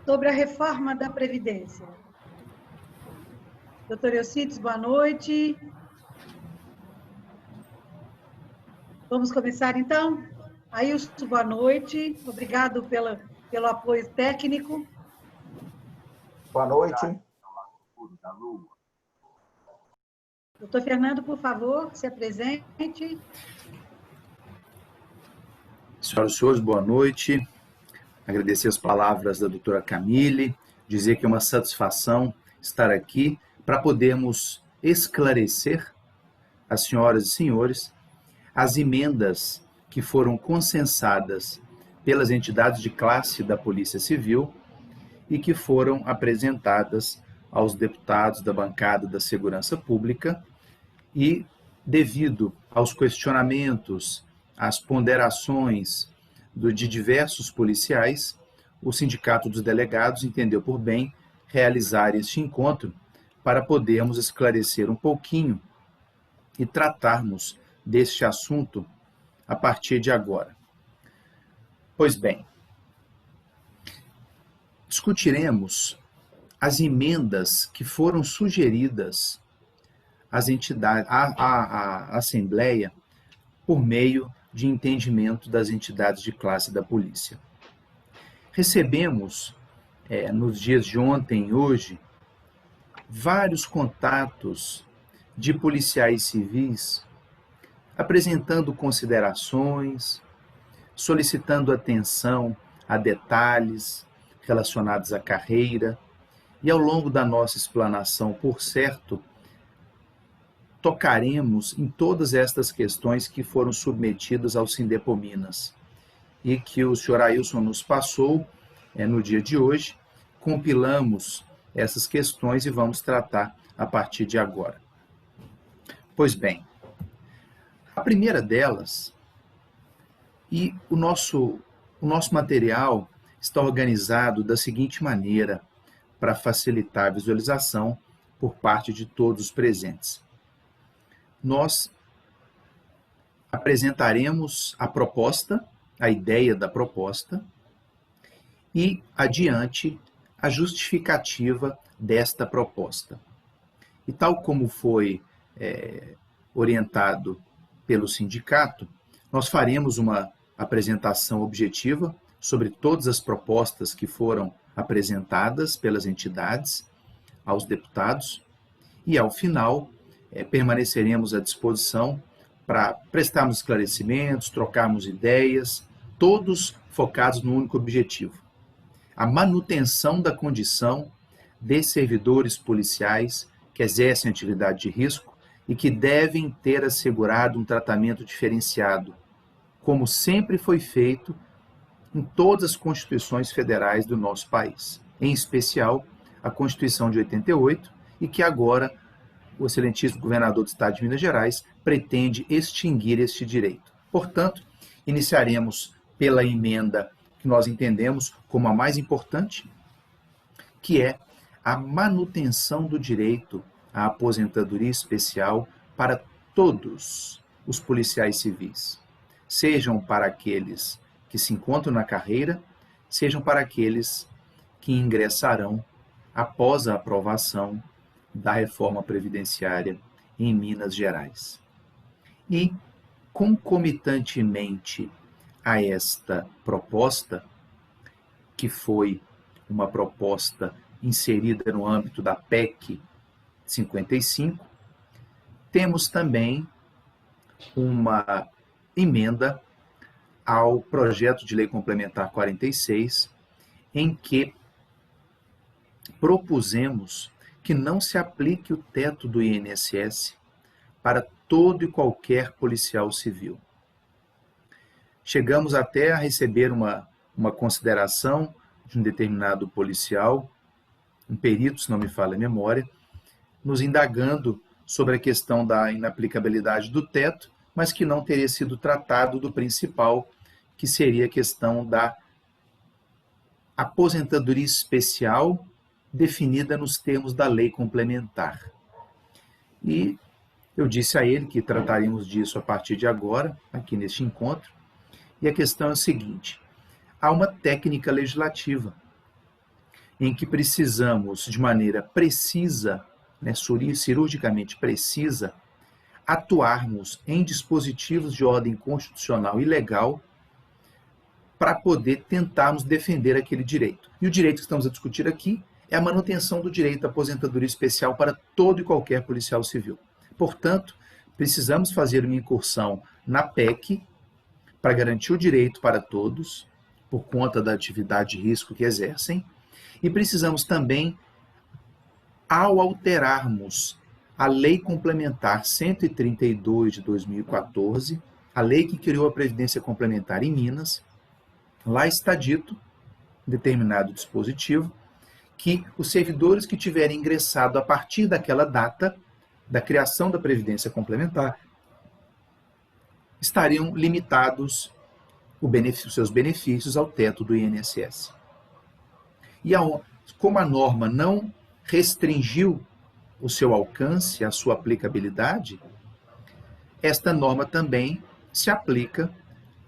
sobre a reforma da Previdência. Doutor Eucides, boa noite. Vamos começar, então? Ailson, boa noite. Obrigado pelo apoio técnico. Boa noite. Doutor Fernando, por favor, se apresente. Senhoras e senhores, boa noite. Agradecer as palavras da doutora Camille, dizer que é uma satisfação estar aqui para podermos esclarecer às senhoras e senhores as emendas que foram consensadas pelas entidades de classe da Polícia Civil e que foram apresentadas aos deputados da bancada da Segurança Pública e, devido aos questionamentos, às ponderações de diversos policiais, o Sindicato dos Delegados entendeu por bem realizar este encontro para podermos esclarecer um pouquinho e tratarmos deste assunto a partir de agora. Pois bem, discutiremos as emendas que foram sugeridas às entidades, à Assembleia por meio de entendimento das entidades de classe da polícia. Recebemos, nos dias de ontem e hoje, vários contatos de policiais civis apresentando considerações, solicitando atenção a detalhes relacionados à carreira, e ao longo da nossa explanação, por certo, tocaremos em todas estas questões que foram submetidas ao Sindepominas e que o senhor Ailson nos passou no dia de hoje. Compilamos essas questões e vamos tratar a partir de agora. Pois bem, a primeira delas, e o nosso material está organizado da seguinte maneira para facilitar a visualização por parte de todos os presentes. Nós apresentaremos a proposta, a ideia da proposta, e adiante a justificativa desta proposta. E tal como foi orientado pelo sindicato, nós faremos uma apresentação objetiva sobre todas as propostas que foram apresentadas pelas entidades aos deputados e, ao final, permaneceremos à disposição para prestarmos esclarecimentos, trocarmos ideias, todos focados no único objetivo: a manutenção da condição de servidores policiais que exercem atividade de risco e que devem ter assegurado um tratamento diferenciado, como sempre foi feito em todas as constituições federais do nosso país, em especial a Constituição de 88, e que agora o excelentíssimo governador do estado de Minas Gerais pretende extinguir este direito. Portanto, iniciaremos pela emenda que nós entendemos como a mais importante, que é a manutenção do direito à aposentadoria especial para todos os policiais civis, sejam para aqueles que se encontram na carreira, sejam para aqueles que ingressarão após a aprovação da reforma previdenciária em Minas Gerais. E, concomitantemente a esta proposta, que foi uma proposta inserida no âmbito da PEC 55, temos também uma emenda ao projeto de lei complementar 46, em que propusemos que não se aplique o teto do INSS para todo e qualquer policial civil. Chegamos até a receber uma consideração de um determinado policial, um perito, se não me falha a memória, nos indagando sobre a questão da inaplicabilidade do teto, mas que não teria sido tratado do principal, que seria a questão da aposentadoria especial definida nos termos da lei complementar. E eu disse a ele que trataríamos disso a partir de agora, aqui neste encontro, e a questão é a seguinte: há uma técnica legislativa em que precisamos, de maneira precisa, né, cirurgicamente precisa, atuarmos em dispositivos de ordem constitucional e legal para poder tentarmos defender aquele direito. E o direito que estamos a discutir aqui é a manutenção do direito à aposentadoria especial para todo e qualquer policial civil. Portanto, precisamos fazer uma incursão na PEC para garantir o direito para todos, por conta da atividade de risco que exercem, e precisamos também, ao alterarmos a Lei Complementar 132 de 2014, a lei que criou a Previdência Complementar em Minas, lá está dito, em determinado dispositivo, que os servidores que tiverem ingressado a partir daquela data da criação da Previdência Complementar estariam limitados os seus benefícios ao teto do INSS. E como a norma não restringiu o seu alcance, a sua aplicabilidade, esta norma também se aplica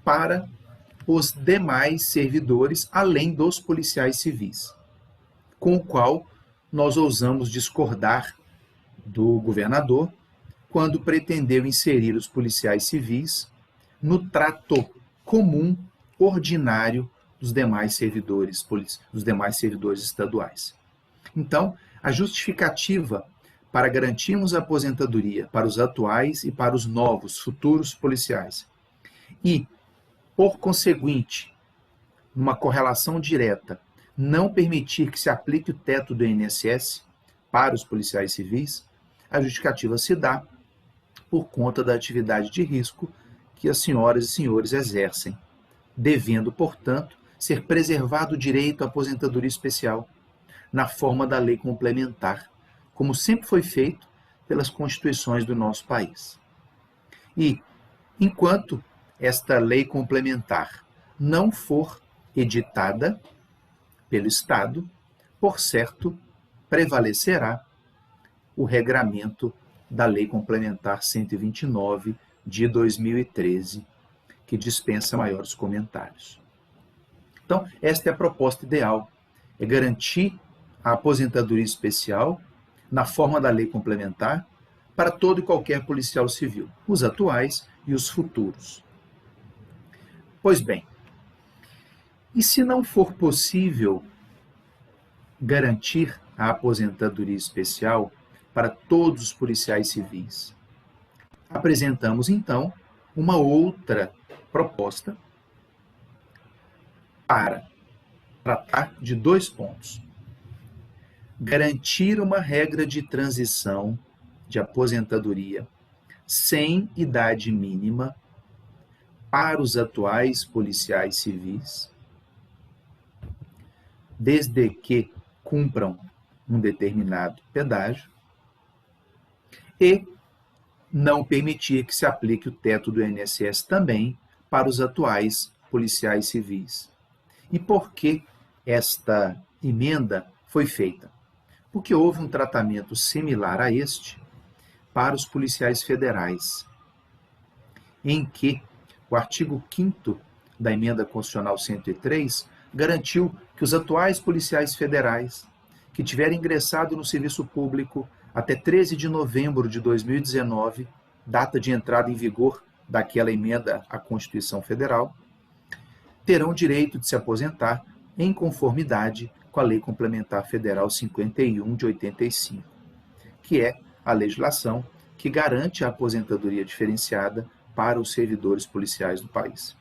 para os demais servidores, além dos policiais civis, com o qual nós ousamos discordar do governador quando pretendeu inserir os policiais civis no trato comum, ordinário, dos demais servidores estaduais. Então, a justificativa para garantirmos a aposentadoria para os atuais e para os novos, futuros policiais, e, por conseguinte, numa correlação direta, não permitir que se aplique o teto do INSS para os policiais civis, a justificativa se dá por conta da atividade de risco que as senhoras e senhores exercem, devendo, portanto, ser preservado o direito à aposentadoria especial na forma da lei complementar, como sempre foi feito pelas constituições do nosso país. E, enquanto esta lei complementar não for editada pelo Estado, por certo, prevalecerá o regramento da Lei Complementar 129 de 2013, que dispensa maiores comentários. Então, esta é a proposta ideal, é garantir a aposentadoria especial na forma da lei complementar para todo e qualquer policial civil, os atuais e os futuros. Pois bem, e se não for possível garantir a aposentadoria especial para todos os policiais civis? Apresentamos, então, uma outra proposta para tratar de 2 pontos. Garantir uma regra de transição de aposentadoria sem idade mínima para os atuais policiais civis, desde que cumpram um determinado pedágio, e não permitir que se aplique o teto do INSS também para os atuais policiais civis. E por que esta emenda foi feita? Porque houve um tratamento similar a este para os policiais federais, em que o artigo 5º da Emenda Constitucional 103 garantiu que os atuais policiais federais que tiverem ingressado no serviço público até 13 de novembro de 2019, data de entrada em vigor daquela emenda à Constituição Federal, terão direito de se aposentar em conformidade com a Lei Complementar Federal 51 de 85, que é a legislação que garante a aposentadoria diferenciada para os servidores policiais do país.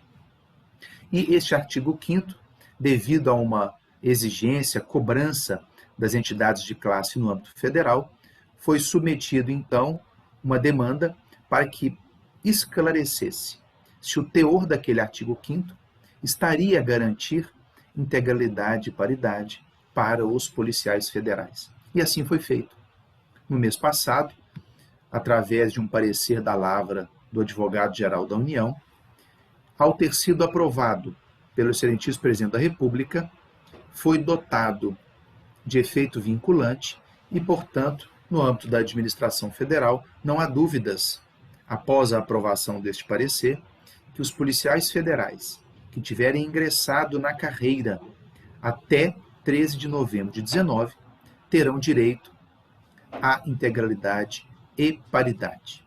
E este artigo 5º, devido a uma exigência, cobrança das entidades de classe no âmbito federal, foi submetido, então, uma demanda para que esclarecesse se o teor daquele artigo 5º estaria a garantir integralidade e paridade para os policiais federais. E assim foi feito. No mês passado, através de um parecer da Lavra do Advogado-Geral da União, ao ter sido aprovado pelo excelentíssimo Presidente da República, foi dotado de efeito vinculante e, portanto, no âmbito da administração federal, não há dúvidas, após a aprovação deste parecer, que os policiais federais que tiverem ingressado na carreira até 13 de novembro de 19 terão direito à integralidade e paridade.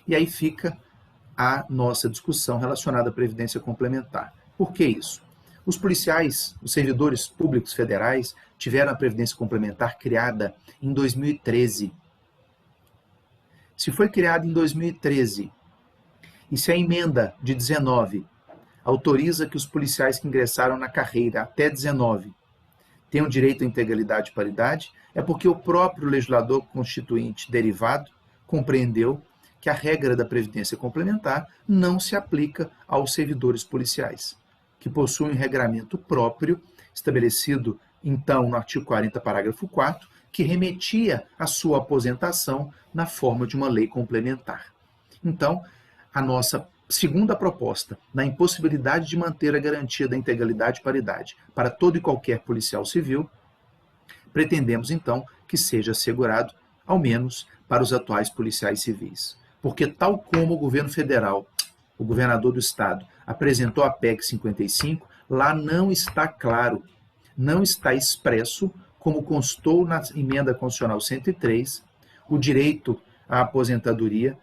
E aí fica a nossa discussão relacionada à Previdência Complementar. Por que isso? Os policiais, os servidores públicos federais, tiveram a Previdência Complementar criada em 2013. Se foi criada em 2013, e se a emenda de 19 autoriza que os policiais que ingressaram na carreira até 19 tenham direito à integralidade e paridade, é porque o próprio legislador constituinte derivado compreendeu que a regra da Previdência Complementar não se aplica aos servidores policiais, que possuem um regramento próprio, estabelecido, então, no artigo 40, parágrafo 4º, que remetia a sua aposentação na forma de uma lei complementar. Então, a nossa segunda proposta, na impossibilidade de manter a garantia da integralidade e paridade para todo e qualquer policial civil, pretendemos, então, que seja assegurado, ao menos, para os atuais policiais civis. Porque, tal como o governo federal, o governador do estado, apresentou a PEC 55, lá não está claro, não está expresso, como constou na emenda constitucional 103, o direito à aposentadoria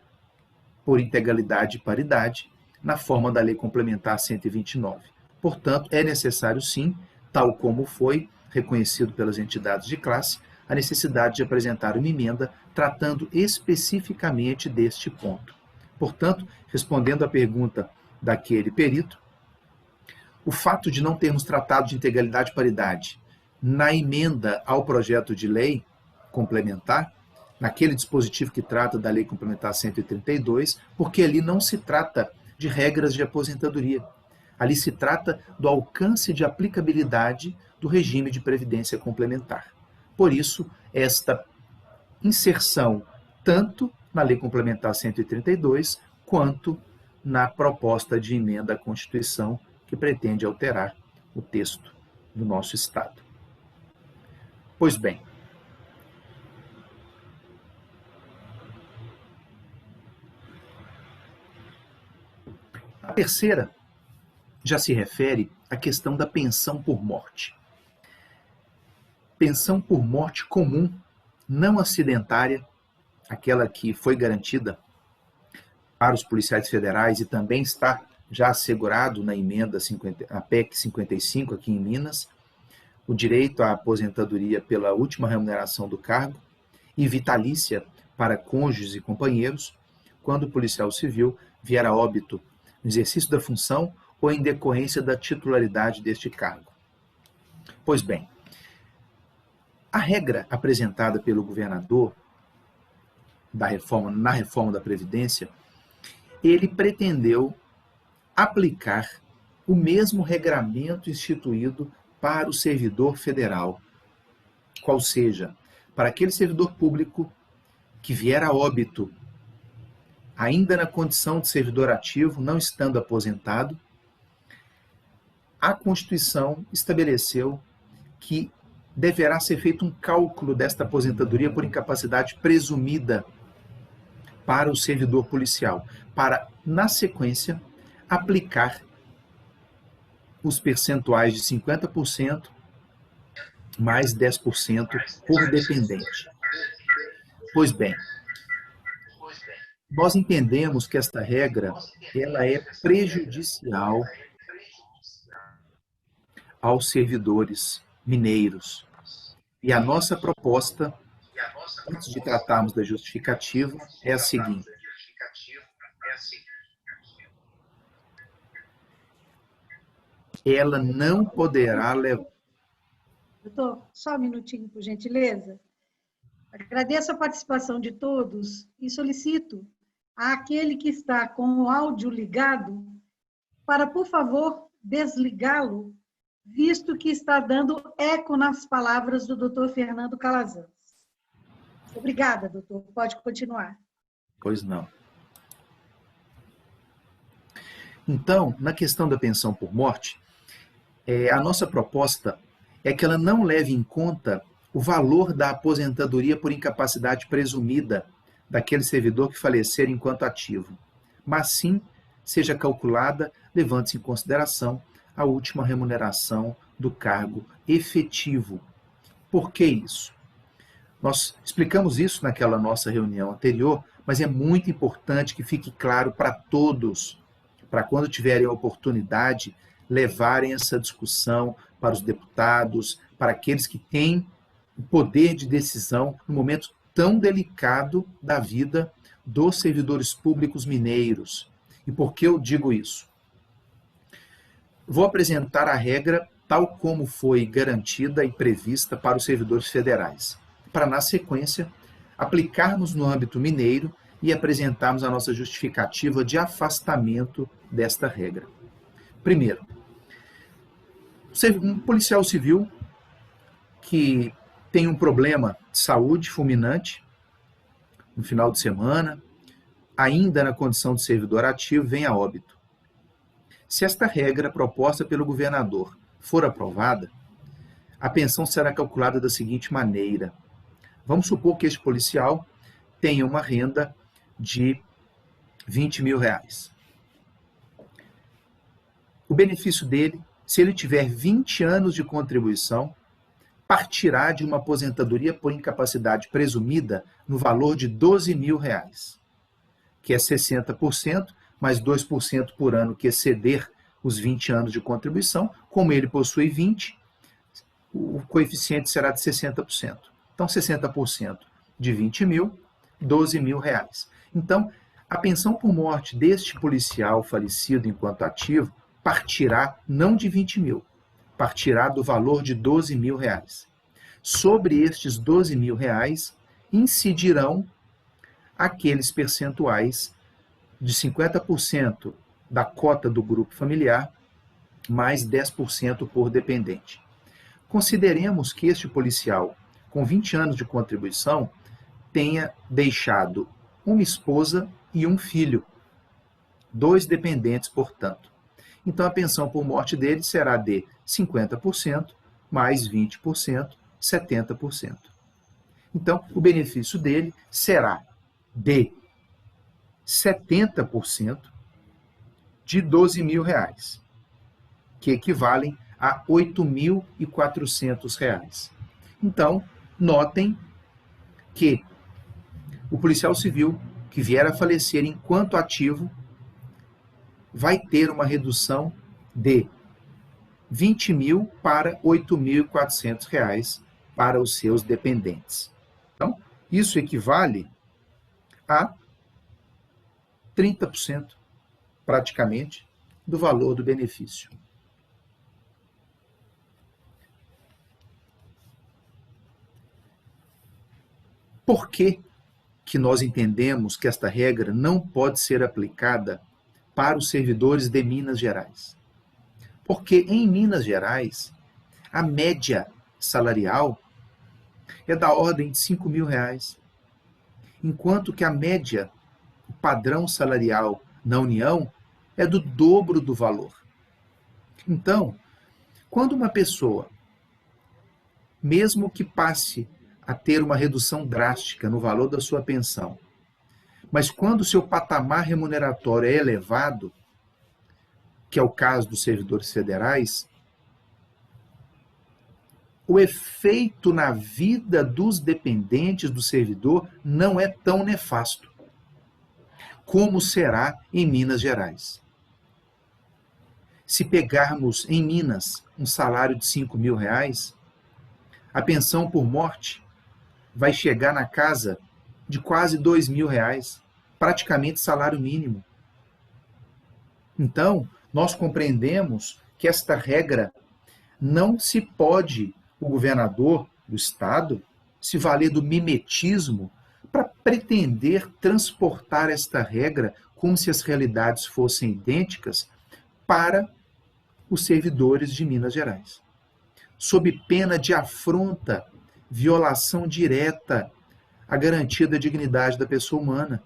por integralidade e paridade, na forma da Lei Complementar 129. Portanto, é necessário sim, tal como foi reconhecido pelas entidades de classe, a necessidade de apresentar uma emenda tratando especificamente deste ponto. Portanto, respondendo à pergunta daquele perito, o fato de não termos tratado de integralidade e paridade na emenda ao projeto de lei complementar, naquele dispositivo que trata da Lei Complementar 132, porque ali não se trata de regras de aposentadoria. Ali se trata do alcance de aplicabilidade do regime de previdência complementar. Por isso, esta inserção tanto na Lei Complementar 132, quanto na proposta de emenda à Constituição que pretende alterar o texto do nosso Estado. Pois bem, a terceira já se refere à questão da pensão por morte. Pensão por morte comum, não acidentária, aquela que foi garantida para os policiais federais e também está já assegurado na emenda a PEC 55 aqui em Minas, o direito à aposentadoria pela última remuneração do cargo e vitalícia para cônjuges e companheiros, quando o policial civil vier a óbito no exercício da função ou em decorrência da titularidade deste cargo. Pois bem, a regra apresentada pelo governador na reforma da Previdência, ele pretendeu aplicar o mesmo regramento instituído para o servidor federal, qual seja, para aquele servidor público que vier a óbito, ainda na condição de servidor ativo, não estando aposentado, a Constituição estabeleceu que deverá ser feito um cálculo desta aposentadoria por incapacidade presumida para o servidor policial, para, na sequência, aplicar os percentuais de 50% mais 10% por dependente. Pois bem, nós entendemos que esta regra ela é prejudicial aos servidores mineiros. E a nossa proposta, antes de tratarmos da justificativa, é a seguinte. Ela não poderá levar... Doutor, só um minutinho, por gentileza. Agradeço a participação de todos e solicito àquele que está com o áudio ligado para, por favor, desligá-lo, visto que está dando eco nas palavras do doutor Fernando Calazans. Obrigada, doutor. Pode continuar. Pois não. Então, na questão da pensão por morte, a nossa proposta é que ela não leve em conta o valor da aposentadoria por incapacidade presumida daquele servidor que falecer enquanto ativo, mas sim seja calculada levando-se em consideração a última remuneração do cargo efetivo. Por que isso? Nós explicamos isso naquela nossa reunião anterior, mas é muito importante que fique claro para todos, para quando tiverem a oportunidade, levarem essa discussão para os deputados, para aqueles que têm o poder de decisão no momento tão delicado da vida dos servidores públicos mineiros. E por que eu digo isso? Vou apresentar a regra tal como foi garantida e prevista para os servidores federais, para, na sequência, aplicarmos no âmbito mineiro e apresentarmos a nossa justificativa de afastamento desta regra. Primeiro, um policial civil que tem um problema de saúde fulminante no final de semana, ainda na condição de servidor ativo, vem a óbito. Se esta regra proposta pelo governador for aprovada, a pensão será calculada da seguinte maneira. Vamos supor que este policial tenha uma renda de R$20 mil. O benefício dele, se ele tiver 20 anos de contribuição, partirá de uma aposentadoria por incapacidade presumida no valor de R$12 mil, que é 60%, mais 2% por ano que exceder os 20 anos de contribuição. Como ele possui 20, o coeficiente será de 60%. Então, 60% de 20 mil, R$12 mil. Então, a pensão por morte deste policial falecido enquanto ativo partirá não de 20 mil, partirá do valor de R$12 mil. Sobre estes R$12 mil incidirão aqueles percentuais de 50% da cota do grupo familiar, mais 10% por dependente. Consideremos que este policial, com 20 anos de contribuição, tenha deixado uma esposa e um filho, 2 dependentes, portanto. Então, a pensão por morte dele será de 50%, mais 20%, 70%. Então, o benefício dele será de 70% de R$12 mil, que equivalem a R$8.400. Então, notem que o policial civil que vier a falecer enquanto ativo vai ter uma redução de 20 mil para R$8.400 para os seus dependentes. Então, isso equivale a 30%, praticamente, do valor do benefício. Por que que nós entendemos que esta regra não pode ser aplicada para os servidores de Minas Gerais? Porque em Minas Gerais, a média salarial é da ordem de R$5 mil, enquanto que a média, o padrão salarial na União, é do dobro do valor. Então, quando uma pessoa, mesmo que passe a ter uma redução drástica no valor da sua pensão, mas quando o seu patamar remuneratório é elevado, que é o caso dos servidores federais, o efeito na vida dos dependentes do servidor não é tão nefasto como será em Minas Gerais. Se pegarmos em Minas um salário de R$5 mil, a pensão por morte vai chegar na casa de quase R$2 mil, praticamente salário mínimo. Então, nós compreendemos que esta regra não se pode, o governador do estado, se valer do mimetismo para pretender transportar esta regra como se as realidades fossem idênticas para os servidores de Minas Gerais. Sob pena de afronta, violação direta à garantia da dignidade da pessoa humana.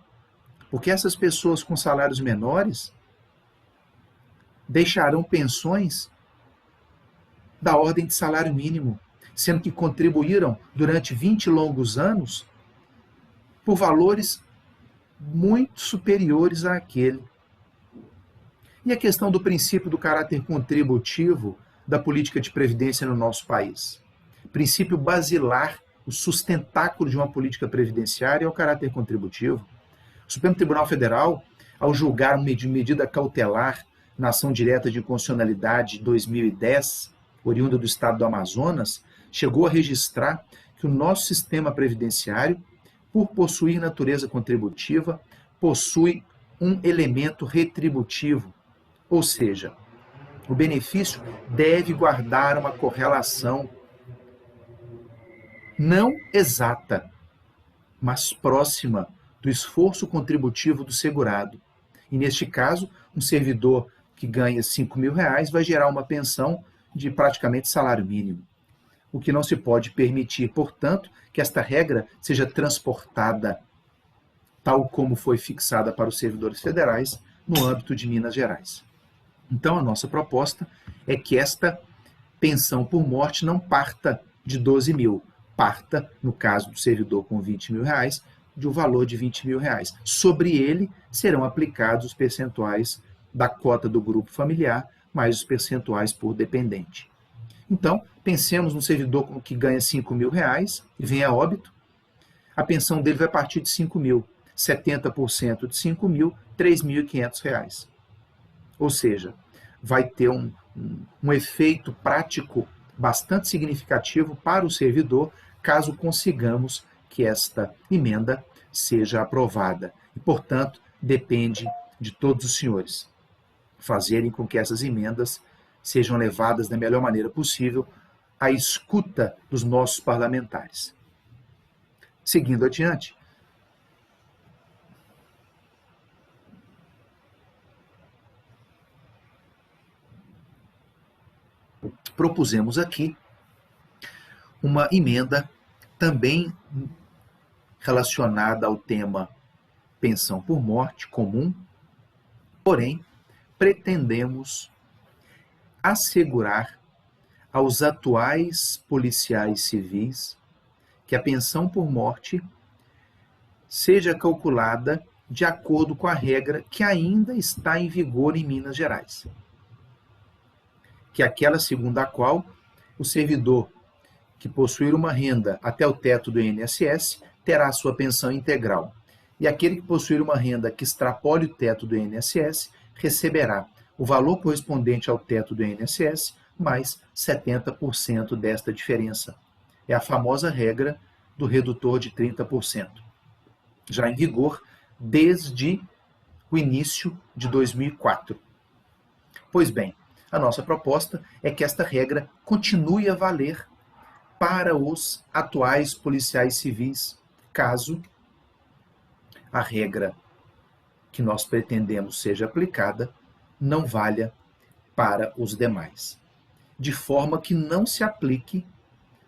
Porque essas pessoas com salários menores deixarão pensões da ordem de salário mínimo, sendo que contribuíram durante 20 longos anos por valores muito superiores àquele. E a questão do princípio do caráter contributivo da política de previdência no nosso país? Princípio basilar, o sustentáculo de uma política previdenciária é o caráter contributivo. O Supremo Tribunal Federal, ao julgar uma medida cautelar na ação direta de inconstitucionalidade de 2010, oriunda do estado do Amazonas, chegou a registrar que o nosso sistema previdenciário, por possuir natureza contributiva, possui um elemento retributivo, ou seja, o benefício deve guardar uma correlação não exata, mas próxima do esforço contributivo do segurado. E neste caso, um servidor que ganha R$5.000 vai gerar uma pensão de praticamente salário mínimo. O que não se pode permitir, portanto, que esta regra seja transportada, tal como foi fixada para os servidores federais, no âmbito de Minas Gerais. Então, a nossa proposta é que esta pensão por morte não parta de 12 mil, parta, no caso do servidor com R$20.000, de um valor de R$20.000. Sobre ele serão aplicados os percentuais da cota do grupo familiar, mais os percentuais por dependente. Então, pensemos no servidor que ganha R$5.000 e vem a óbito, a pensão dele vai partir de R$5.000, 70% de R$5.000, R$3.500. Ou seja, vai ter um efeito prático bastante significativo para o servidor, caso consigamos que esta emenda seja aprovada. E, portanto, depende de todos os senhores fazerem com que essas emendas sejam levadas da melhor maneira possível à escuta dos nossos parlamentares. Seguindo adiante, propusemos aqui uma emenda também relacionada ao tema pensão por morte comum, porém, pretendemos assegurar aos atuais policiais civis que a pensão por morte seja calculada de acordo com a regra que ainda está em vigor em Minas Gerais, que é aquela segundo a qual o servidor que possuir uma renda até o teto do INSS terá a sua pensão integral, e aquele que possuir uma renda que extrapole o teto do INSS receberá o valor correspondente ao teto do INSS mais 70% desta diferença. É a famosa regra do redutor de 30%, já em vigor desde o início de 2004. Pois bem, a nossa proposta é que esta regra continue a valer para os atuais policiais civis, caso a regra que nós pretendemos seja aplicada não valha para os demais. De forma que não se aplique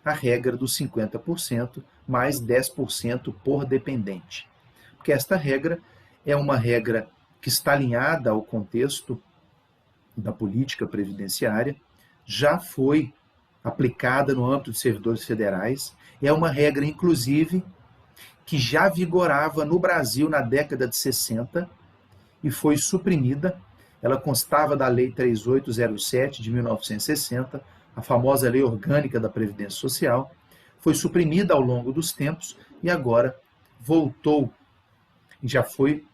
a regra dos 50% mais 10% por dependente. Porque esta regra é uma regra que está alinhada ao contexto da política previdenciária, já foi aplicada no âmbito de servidores federais, é uma regra, inclusive, que já vigorava no Brasil na década de 60 e foi suprimida. Ela constava da Lei 3807 de 1960, a famosa Lei Orgânica da Previdência Social, foi suprimida ao longo dos tempos e agora voltou e já foi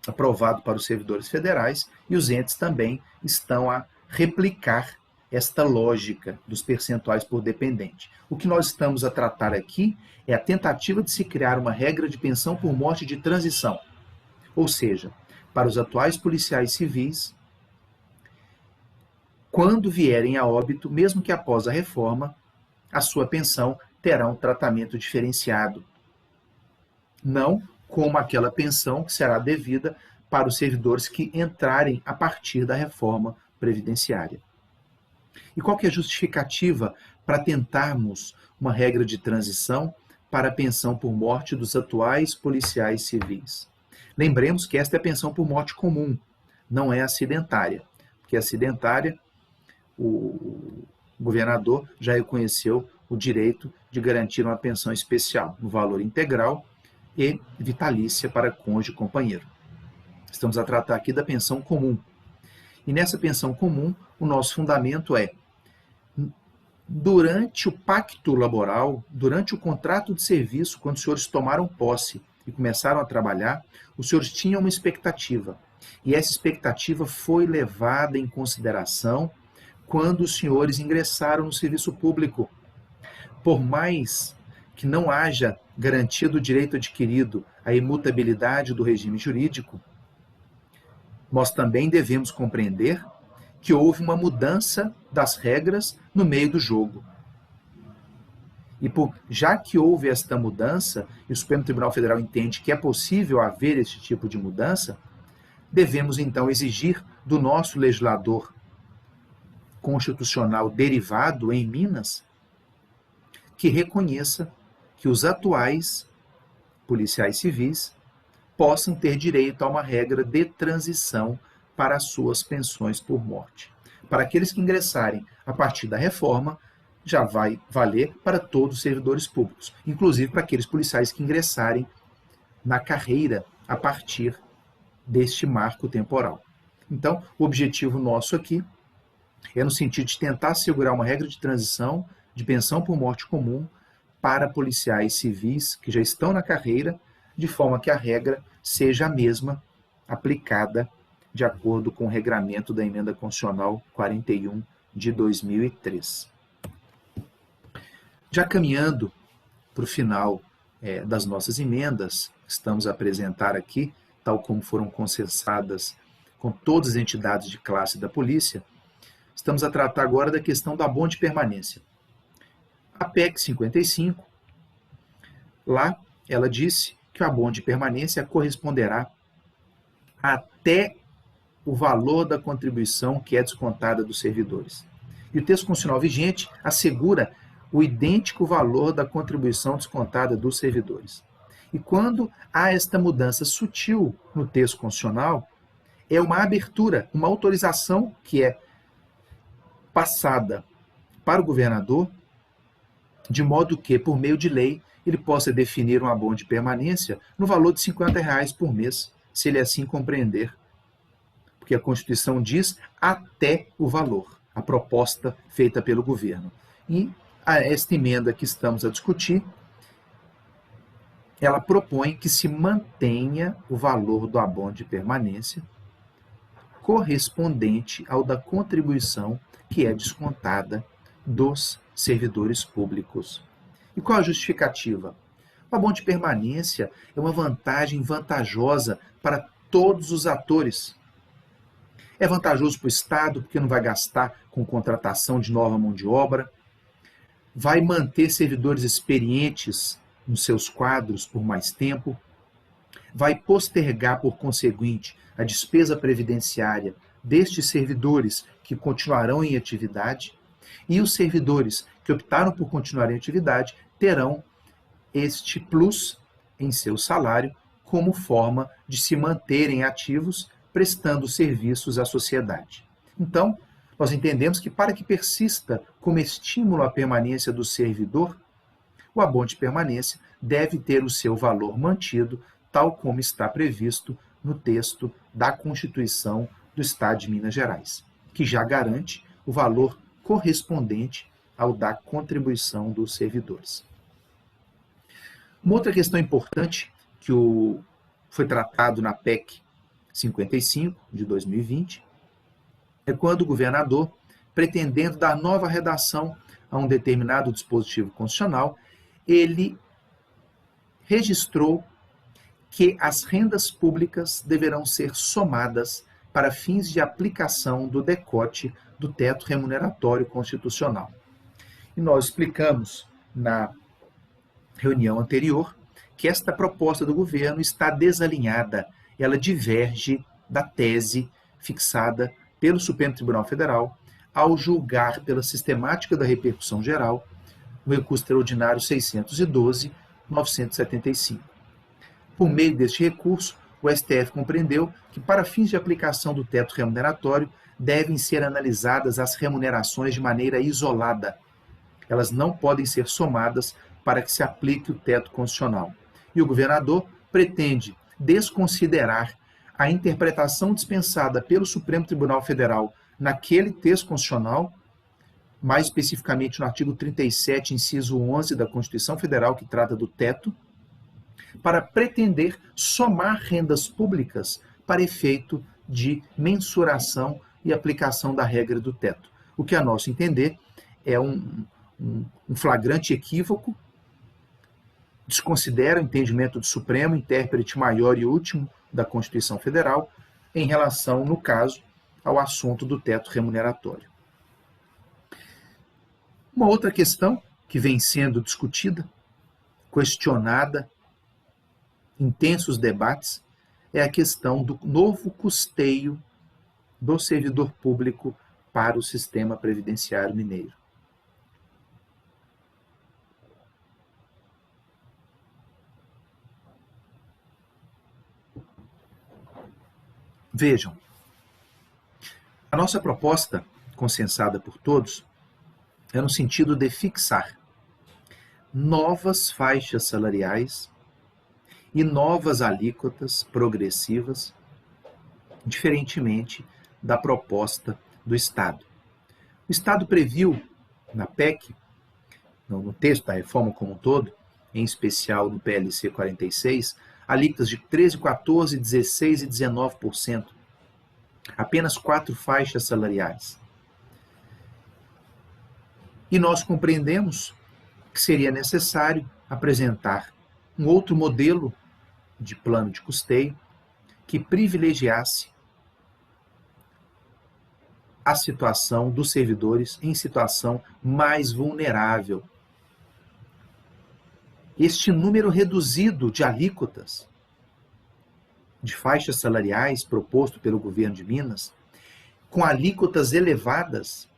aprovado para os servidores federais, e os entes também estão a replicar esta lógica dos percentuais por dependente. O que nós estamos a tratar aqui é a tentativa de se criar uma regra de pensão por morte de transição, ou seja, para os atuais policiais civis, quando vierem a óbito, mesmo que após a reforma, a sua pensão terá um tratamento diferenciado, não como aquela pensão que será devida para os servidores que entrarem a partir da reforma previdenciária. E qual que é a justificativa para tentarmos uma regra de transição para a pensão por morte dos atuais policiais civis? Lembremos que esta é a pensão por morte comum, não é acidentária, porque acidentária, o governador já reconheceu o direito de garantir uma pensão especial no valor integral e vitalícia para cônjuge e companheiro. Estamos a tratar aqui da pensão comum. E nessa pensão comum, o nosso fundamento é: durante o pacto laboral, durante o contrato de serviço, quando os senhores tomaram posse e começaram a trabalhar, os senhores tinham uma expectativa. E essa expectativa foi levada em consideração quando os senhores ingressaram no serviço público. Por mais que não haja garantido o direito adquirido, a imutabilidade do regime jurídico, nós também devemos compreender que houve uma mudança das regras no meio do jogo. E já que houve esta mudança, e o Supremo Tribunal Federal entende que é possível haver esse tipo de mudança, devemos então exigir do nosso legislador constitucional derivado em Minas que reconheça que os atuais policiais civis possam ter direito a uma regra de transição para as suas pensões por morte. Para aqueles que ingressarem a partir da reforma, já vai valer para todos os servidores públicos, inclusive para aqueles policiais que ingressarem na carreira a partir deste marco temporal. Então, o objetivo nosso aqui é no sentido de tentar assegurar uma regra de transição de pensão por morte comum para policiais civis que já estão na carreira, de forma que a regra seja a mesma aplicada de acordo com o regramento da Emenda Constitucional 41 de 2003. Já caminhando para o final das nossas emendas, estamos a apresentar aqui, tal como foram consensadas com todas as entidades de classe da polícia, estamos a tratar agora da questão do abono de permanência. A PEC 55, lá ela disse que o abono de permanência corresponderá até o valor da contribuição que é descontada dos servidores. E o texto constitucional vigente assegura o idêntico valor da contribuição descontada dos servidores. E quando há esta mudança sutil no texto constitucional, é uma abertura, uma autorização que é passada para o governador, de modo que, por meio de lei, ele possa definir um abono de permanência no valor de R$50 por mês, se ele assim compreender. Porque a Constituição diz até o valor, a proposta feita pelo governo. E esta emenda que estamos a discutir, ela propõe que se mantenha o valor do abono de permanência correspondente ao da contribuição que é descontada dos servidores públicos. E qual a justificativa? O abono de permanência é uma vantagem vantajosa para todos os atores. É vantajoso para o Estado, porque não vai gastar com contratação de nova mão de obra, vai manter servidores experientes nos seus quadros por mais tempo, vai postergar, por conseguinte, a despesa previdenciária destes servidores que continuarão em atividade, e os servidores que optaram por continuar em atividade terão este plus em seu salário como forma de se manterem ativos, prestando serviços à sociedade. Então, nós entendemos que para que persista como estímulo à permanência do servidor, o abono de permanência deve ter o seu valor mantido, tal como está previsto no texto da Constituição do Estado de Minas Gerais, que já garante o valor correspondente ao da contribuição dos servidores. Uma outra questão importante que foi tratado na PEC 55 de 2020 é quando o governador, pretendendo dar nova redação a um determinado dispositivo constitucional, ele registrou que as rendas públicas deverão ser somadas para fins de aplicação do decote do teto remuneratório constitucional. E nós explicamos na reunião anterior que esta proposta do governo está desalinhada, ela diverge da tese fixada pelo Supremo Tribunal Federal ao julgar pela sistemática da repercussão geral o recurso extraordinário 612/975. Por meio deste recurso, o STF compreendeu que, para fins de aplicação do teto remuneratório, devem ser analisadas as remunerações de maneira isolada. Elas não podem ser somadas para que se aplique o teto constitucional. E o governador pretende desconsiderar a interpretação dispensada pelo Supremo Tribunal Federal naquele texto constitucional, mais especificamente no artigo 37, inciso 11 da Constituição Federal, que trata do teto, para pretender somar rendas públicas para efeito de mensuração e aplicação da regra do teto. O que, a nosso entender, é um flagrante equívoco, desconsidera o entendimento do Supremo, intérprete maior e último da Constituição Federal, em relação, no caso, ao assunto do teto remuneratório. Uma outra questão que vem sendo discutida, questionada, intensos debates, é a questão do novo custeio do servidor público para o sistema previdenciário mineiro. Vejam, a nossa proposta, consensada por todos, é no sentido de fixar novas faixas salariais e novas alíquotas progressivas, diferentemente da proposta do Estado. O Estado previu na PEC, no texto da reforma como um todo, em especial no PLC 46, alíquotas de 13%, 14%, 16% e 19%. Apenas 4 faixas salariais. E nós compreendemos que seria necessário apresentar um outro modelo de plano de custeio que privilegiasse a situação dos servidores em situação mais vulnerável. Este número reduzido de alíquotas, de faixas salariais proposto pelo governo de Minas, com alíquotas elevadas,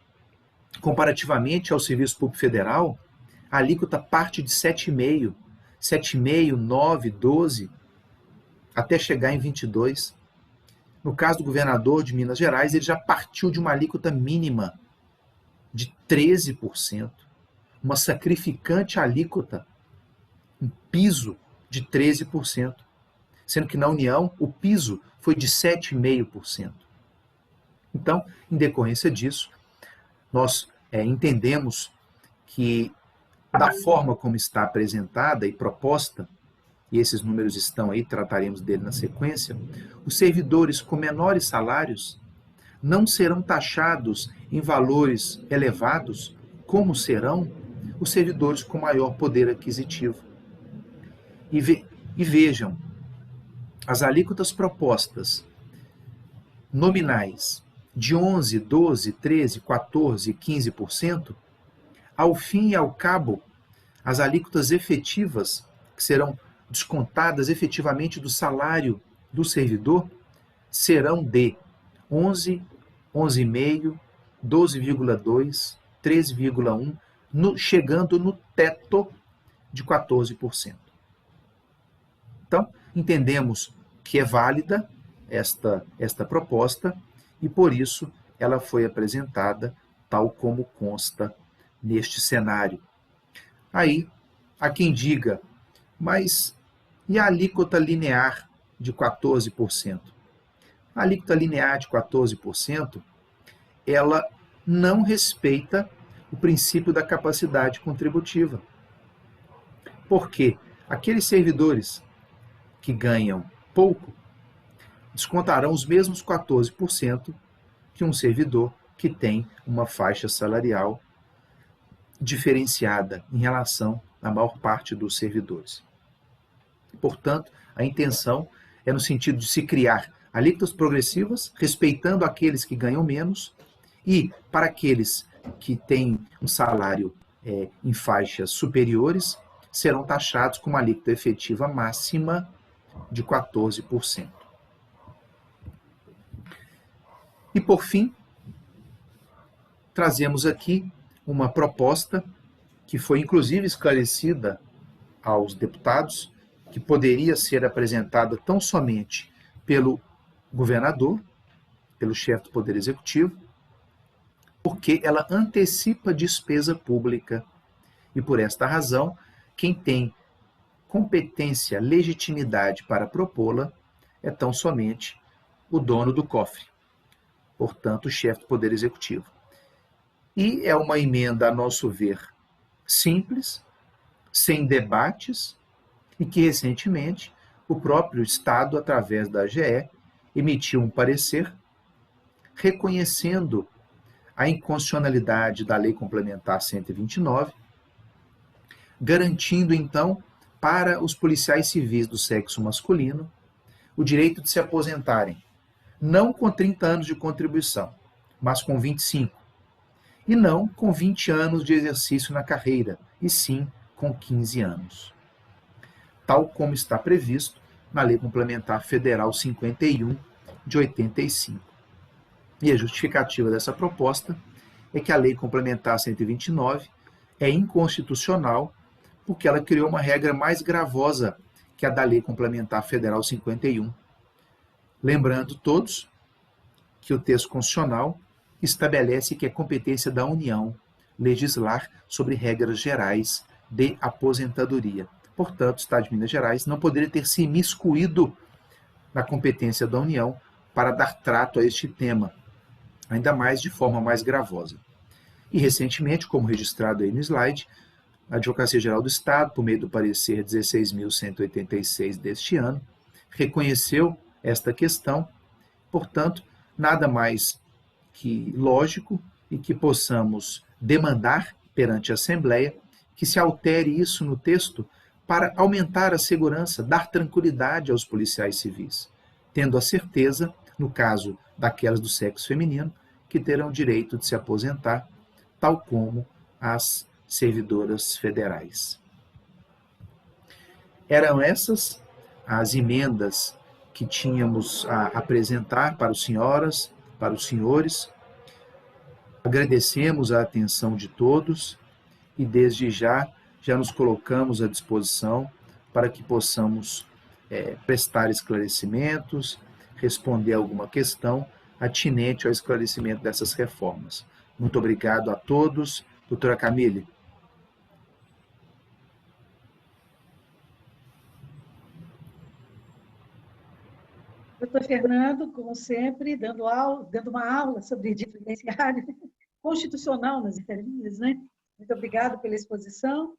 comparativamente ao Serviço Público Federal, a alíquota parte de 7,5%, 7,5%, 9%, 12%, até chegar em 22%. No caso do governador de Minas Gerais, ele já partiu de uma alíquota mínima de 13%, uma sacrificante alíquota, um piso de 13%, sendo que na União o piso foi de 7,5%. Então, em decorrência disso, nós entendemos que, da forma como está apresentada e proposta, e esses números estão aí, trataremos dele na sequência, os servidores com menores salários não serão taxados em valores elevados, como serão os servidores com maior poder aquisitivo. E vejam, as alíquotas propostas nominais de 11%, 12%, 13%, 14% e 15%, ao fim e ao cabo, as alíquotas efetivas, que serão descontadas efetivamente do salário do servidor, serão de 11%, 11,5%, 12,2%, 13,1%, chegando no teto de 14%. Então, entendemos que é válida esta proposta e, por isso, ela foi apresentada tal como consta neste cenário. Aí, há quem diga, mas e a alíquota linear de 14%? A alíquota linear de 14%, ela não respeita o princípio da capacidade contributiva. Por quê? Aqueles servidores que ganham pouco descontarão os mesmos 14% que um servidor que tem uma faixa salarial diferenciada em relação à maior parte dos servidores. Portanto, a intenção é no sentido de se criar alíquotas progressivas, respeitando aqueles que ganham menos, e para aqueles que têm um salário em faixas superiores, serão taxados com uma alíquota efetiva máxima de 14%. E, por fim, trazemos aqui uma proposta que foi, inclusive, esclarecida aos deputados, que poderia ser apresentada tão somente pelo governador, pelo chefe do Poder Executivo, porque ela antecipa despesa pública e, por esta razão, quem tem competência, legitimidade para propô-la é tão somente o dono do cofre, portanto, o chefe do Poder Executivo. E é uma emenda, a nosso ver, simples, sem debates, e que recentemente o próprio Estado, através da AGE, emitiu um parecer reconhecendo a inconstitucionalidade da Lei Complementar 129, garantindo, então, para os policiais civis do sexo masculino o direito de se aposentarem, não com 30 anos de contribuição, mas com 25, e não com 20 anos de exercício na carreira, e sim com 15 anos. Tal como está previsto na Lei Complementar Federal 51 de 85. E a justificativa dessa proposta é que a Lei Complementar 129 é inconstitucional porque ela criou uma regra mais gravosa que a da Lei Complementar Federal 51. Lembrando todos que o texto constitucional estabelece que é competência da União legislar sobre regras gerais de aposentadoria. Portanto, o Estado de Minas Gerais não poderia ter se imiscuído na competência da União para dar trato a este tema, ainda mais de forma mais gravosa. E, recentemente, como registrado aí no slide, a Advocacia Geral do Estado, por meio do parecer 16.186 deste ano, reconheceu esta questão, portanto, nada mais que lógico e que possamos demandar perante a Assembleia que se altere isso no texto para aumentar a segurança, dar tranquilidade aos policiais civis, tendo a certeza, no caso daquelas do sexo feminino, que terão direito de se aposentar, tal como as servidoras federais. Eram essas as emendas que tínhamos a apresentar para as senhoras, para os senhores. Agradecemos a atenção de todos e desde já nos colocamos à disposição para que possamos prestar esclarecimentos, responder alguma questão atinente ao esclarecimento dessas reformas. Muito obrigado a todos. Doutora Camille. Doutor Fernando, como sempre, dando uma aula sobre direito previdenciário constitucional nas entrelinhas, né? Muito obrigada pela exposição.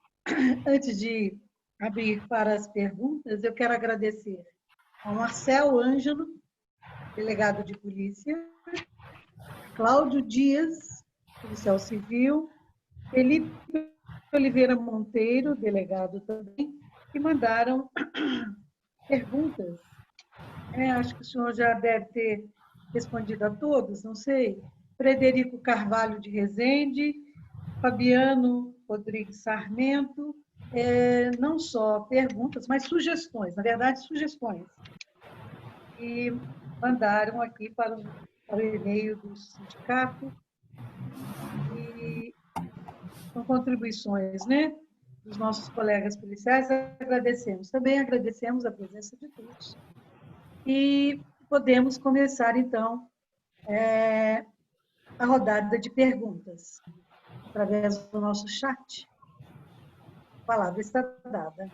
Antes de abrir para as perguntas, eu quero agradecer ao Marcel Ângelo, delegado de polícia, Cláudio Dias, policial civil, Felipe Oliveira Monteiro, delegado também, que mandaram perguntas. Acho que o senhor já deve ter respondido a todos, não sei. Frederico Carvalho de Rezende, Fabiano Rodrigues Sarmento, não só perguntas, mas sugestões, na verdade, sugestões. E mandaram aqui para o e-mail do sindicato, e com contribuições, né, dos nossos colegas policiais. Agradecemos. Também agradecemos a presença de todos. E podemos começar, então, a rodada de perguntas através do nosso chat. A palavra está dada.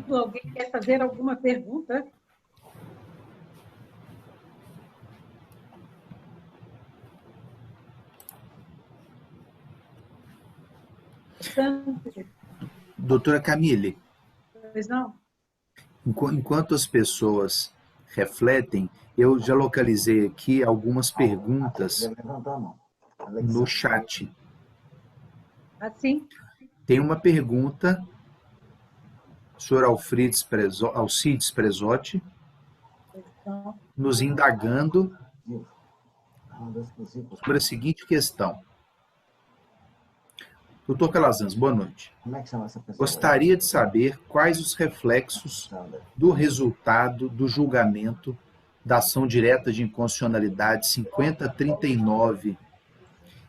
Alguém quer fazer alguma pergunta? Doutora Camille, Pois não? Enquanto as pessoas refletem, eu já localizei aqui algumas perguntas no chat. Assim? Tem uma pergunta, senhor Alcides Presotti, nos indagando sobre a seguinte questão. Doutor Calazans, boa noite. Como é que chama essa pessoa? Gostaria de saber quais os reflexos do resultado do julgamento da ação direta de inconstitucionalidade 5039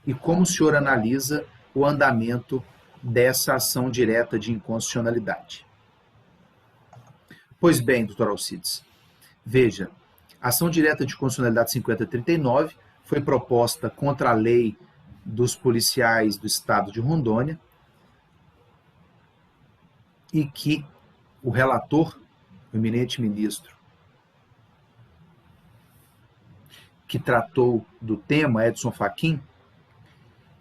e como o senhor analisa o andamento dessa ação direta de inconstitucionalidade. Pois bem, doutor Alcides, veja, A ação direta de constitucionalidade 5039 foi proposta contra a lei dos policiais do estado de Rondônia e que o relator, o eminente ministro, que tratou do tema, Edson Fachin,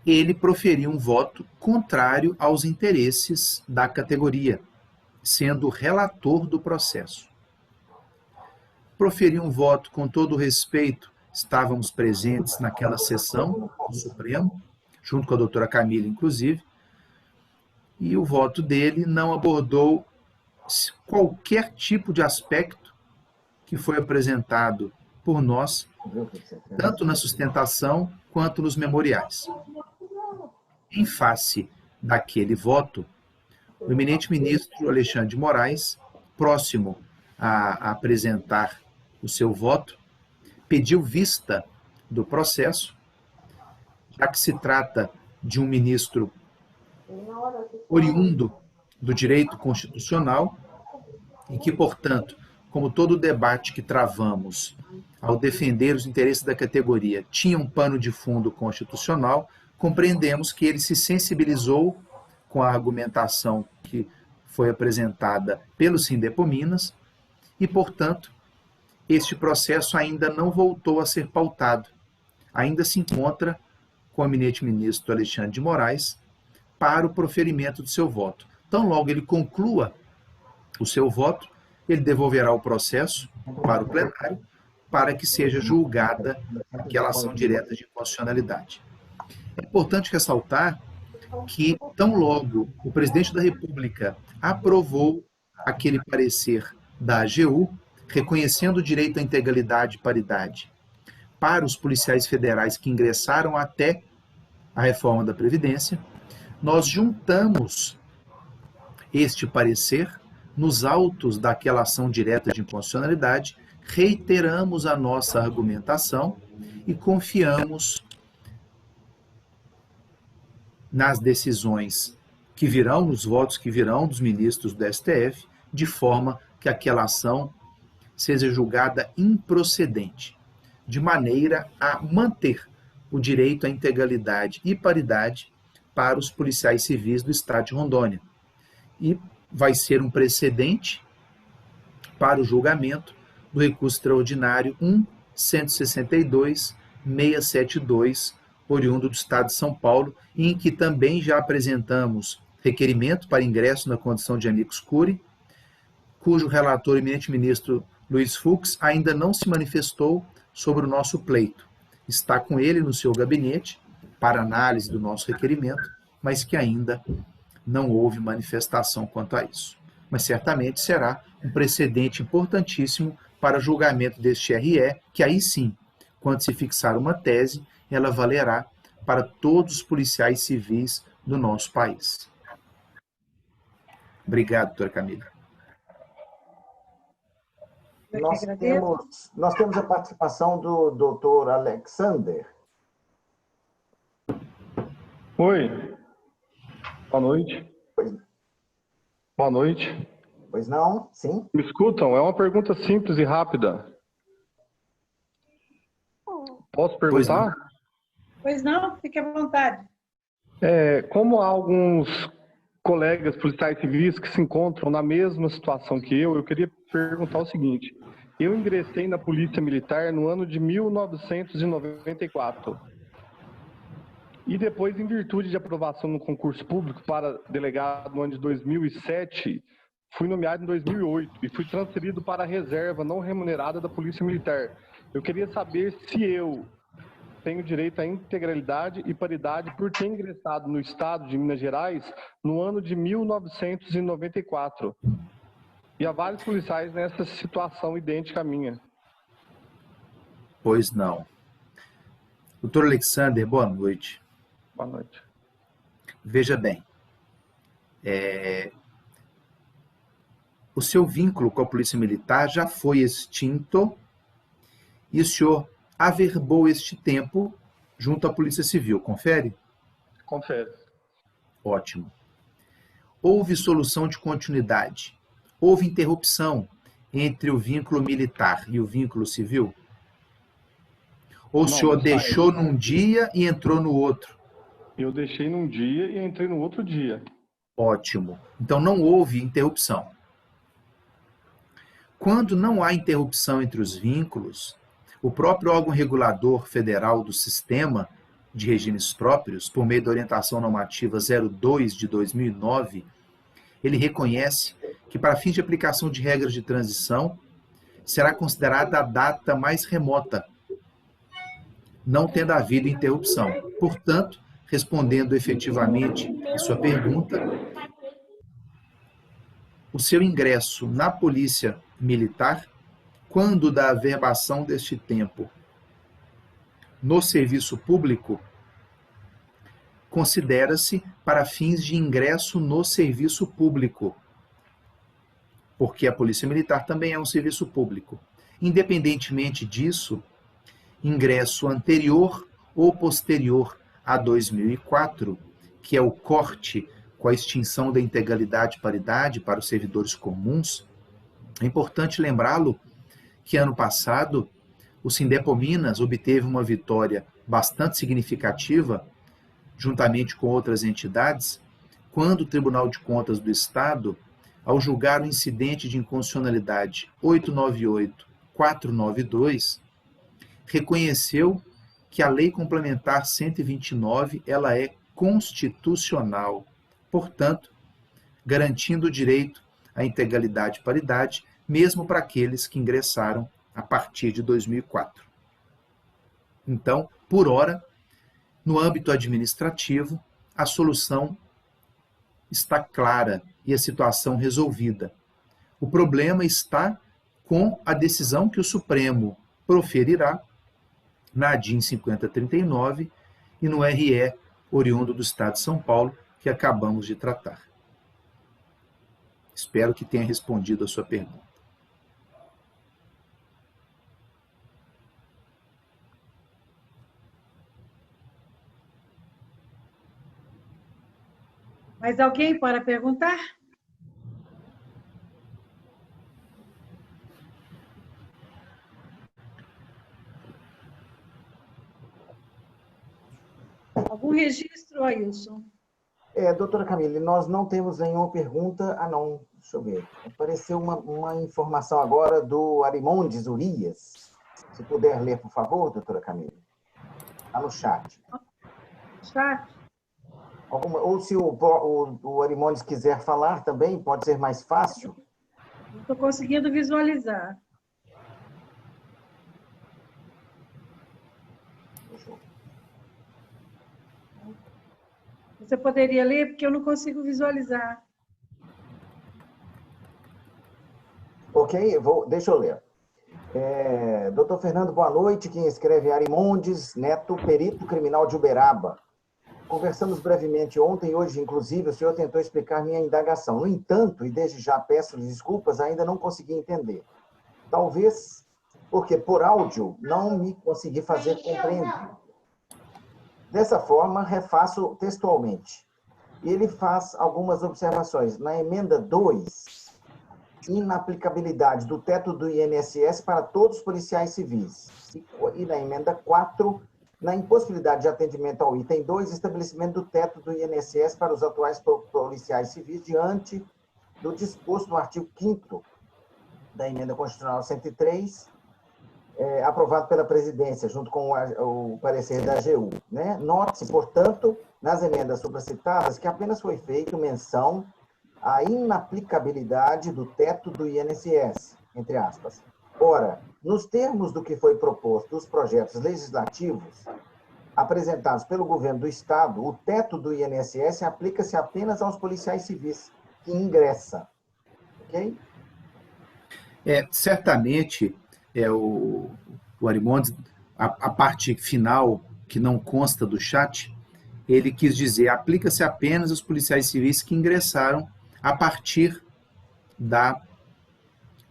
ele proferiu um voto contrário aos interesses da categoria, sendo relator do processo. Proferiu um voto com todo o respeito, estávamos presentes naquela sessão do Supremo, junto com a doutora Camila, inclusive, e o voto dele não abordou qualquer tipo de aspecto que foi apresentado por nós, tanto na sustentação quanto nos memoriais. Em face daquele voto, o eminente ministro Alexandre de Moraes, próximo a apresentar o seu voto, pediu vista do processo, já que se trata de um ministro oriundo do direito constitucional e que, portanto, como todo o debate que travamos ao defender os interesses da categoria tinha um pano de fundo constitucional, compreendemos que ele se sensibilizou com a argumentação que foi apresentada pelo Sindepominas e, portanto, este processo ainda não voltou a ser pautado. Ainda se encontra com o eminente ministro Alexandre de Moraes para o proferimento do seu voto. Então, logo ele conclua o seu voto, ele devolverá o processo para o plenário para que seja julgada aquela ação direta de inconstitucionalidade. É importante ressaltar que, tão logo o presidente da República aprovou aquele parecer da AGU, reconhecendo o direito à integralidade e paridade para os policiais federais que ingressaram até a reforma da Previdência, nós juntamos este parecer nos autos daquela ação direta de inconstitucionalidade, reiteramos a nossa argumentação e confiamos nas decisões que virão, nos votos que virão dos ministros do STF, de forma que aquela ação seja julgada improcedente, de maneira a manter o direito à integralidade e paridade para os policiais civis do estado de Rondônia. E vai ser um precedente para o julgamento do recurso extraordinário 1.162.672, oriundo do estado de São Paulo, em que também já apresentamos requerimento para ingresso na condição de amicus curiae, cujo relator, o eminente ministro Luiz Fux, ainda não se manifestou sobre o nosso pleito. Está com ele no seu gabinete para análise do nosso requerimento, mas que ainda não houve manifestação quanto a isso. Mas certamente será um precedente importantíssimo para julgamento deste RE, que aí sim, quando se fixar uma tese, ela valerá para todos os policiais civis do nosso país. Obrigado, doutora Camila. Nós temos a participação do doutor Alexander. Oi. Boa noite. Pois, Boa noite. pois não? Sim? Me escutam? É uma pergunta simples e rápida. Posso perguntar? Pois não, fique à vontade. Como há alguns colegas policiais civis que se encontram na mesma situação que eu queria perguntar o seguinte. Eu ingressei na Polícia Militar no ano de 1994. E depois, em virtude de aprovação no concurso público para delegado no ano de 2007, fui nomeado em 2008 e fui transferido para a reserva não remunerada da Polícia Militar. Eu queria saber se eu tenho direito à integralidade e paridade por ter ingressado no estado de Minas Gerais no ano de 1994. E há vários policiais nessa situação idêntica à minha. Pois não. Doutor Alexander, boa noite. Boa noite. Veja bem, o seu vínculo com a Polícia Militar já foi extinto e o senhor averbou este tempo junto à Polícia Civil, confere? Confere. Ótimo. Houve solução de continuidade, houve interrupção entre o vínculo militar e o vínculo civil? Ou o Não, senhor não deixou saiu. num dia e entrou no outro? Eu deixei num dia e entrei no outro dia. Ótimo. Então não houve interrupção. Quando não há interrupção entre os vínculos, o próprio órgão regulador federal do Sistema de Regimes Próprios, por meio da Orientação Normativa 02 de 2009, ele reconhece que, para fins de aplicação de regras de transição, será considerada a data mais remota, não tendo havido interrupção. Portanto, respondendo efetivamente a sua pergunta, o seu ingresso na Polícia Militar, quando da averbação deste tempo no serviço público, considera-se para fins de ingresso no serviço público, porque a Polícia Militar também é um serviço público. Independentemente disso, ingresso anterior ou posterior a 2004, que é o corte com a extinção da integralidade e paridade para os servidores comuns, é importante lembrá-lo que ano passado o Sindepominas obteve uma vitória bastante significativa, juntamente com outras entidades, quando o Tribunal de Contas do Estado, ao julgar o incidente de inconstitucionalidade 898-492, reconheceu que a Lei Complementar 129 ela é constitucional, portanto, garantindo o direito à integralidade e paridade, mesmo para aqueles que ingressaram a partir de 2004. Então, por hora, no âmbito administrativo, a solução está clara e a situação resolvida. O problema está com a decisão que o Supremo proferirá na ADIM 5039 e no RE oriundo do Estado de São Paulo, que acabamos de tratar. Espero que tenha respondido a sua pergunta. Mais alguém para perguntar? Algum registro, Ailson? Doutora Camille, nós não temos nenhuma pergunta. Ah, não, deixa eu ver. Apareceu uma informação agora do Arimondes Urias. Se puder ler, por favor, doutora Camille. Está no chat. Chat? Ou se o Arimondes quiser falar também, pode ser mais fácil. Não estou conseguindo visualizar. Você poderia ler, porque eu não consigo visualizar. Ok, deixa eu ler. Doutor Fernando, boa noite. Quem escreve é Arimondes Neto, perito criminal de Uberaba. Conversamos brevemente ontem e hoje, inclusive, o senhor tentou explicar minha indagação. No entanto, e desde já peço desculpas, ainda não consegui entender. Talvez porque por áudio não me consegui fazer compreender. Dessa forma, refaço textualmente. Ele faz algumas observações. Na emenda 2, inaplicabilidade do teto do INSS para todos os policiais civis. E na emenda 4, na impossibilidade de atendimento ao item 2, estabelecimento do teto do INSS para os atuais policiais civis diante do disposto no artigo 5º da emenda constitucional 103, aprovado pela presidência, junto com o parecer da AGU. Né? Note-se, portanto, nas emendas supracitadas, que apenas foi feita menção à inaplicabilidade do teto do INSS, entre aspas. Ora, nos termos do que foi proposto dos projetos legislativos apresentados pelo governo do Estado, o teto do INSS aplica-se apenas aos policiais civis que ingressam. Ok? Certamente, o Arimondes, a parte final, que não consta do chat, ele quis dizer, aplica-se apenas aos policiais civis que ingressaram a partir da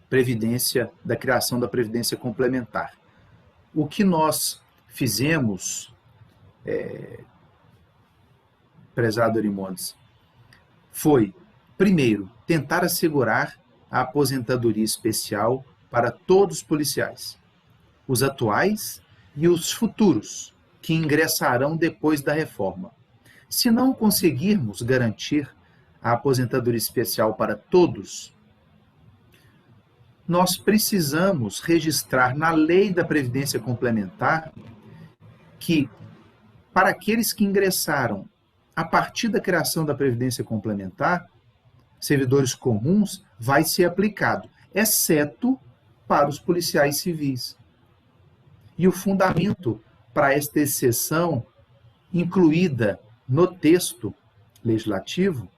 Previdência, da criação da Previdência Complementar. O que nós fizemos, prezado Arimondes, foi, primeiro, tentar assegurar a aposentadoria especial para todos os policiais, os atuais e os futuros, que ingressarão depois da reforma. Se não conseguirmos garantir a aposentadoria especial para todos, nós precisamos registrar na lei da Previdência Complementar que, para aqueles que ingressaram a partir da criação da Previdência Complementar, servidores comuns, vai ser aplicado, exceto para os policiais civis. E o fundamento para esta exceção, incluída no texto legislativo,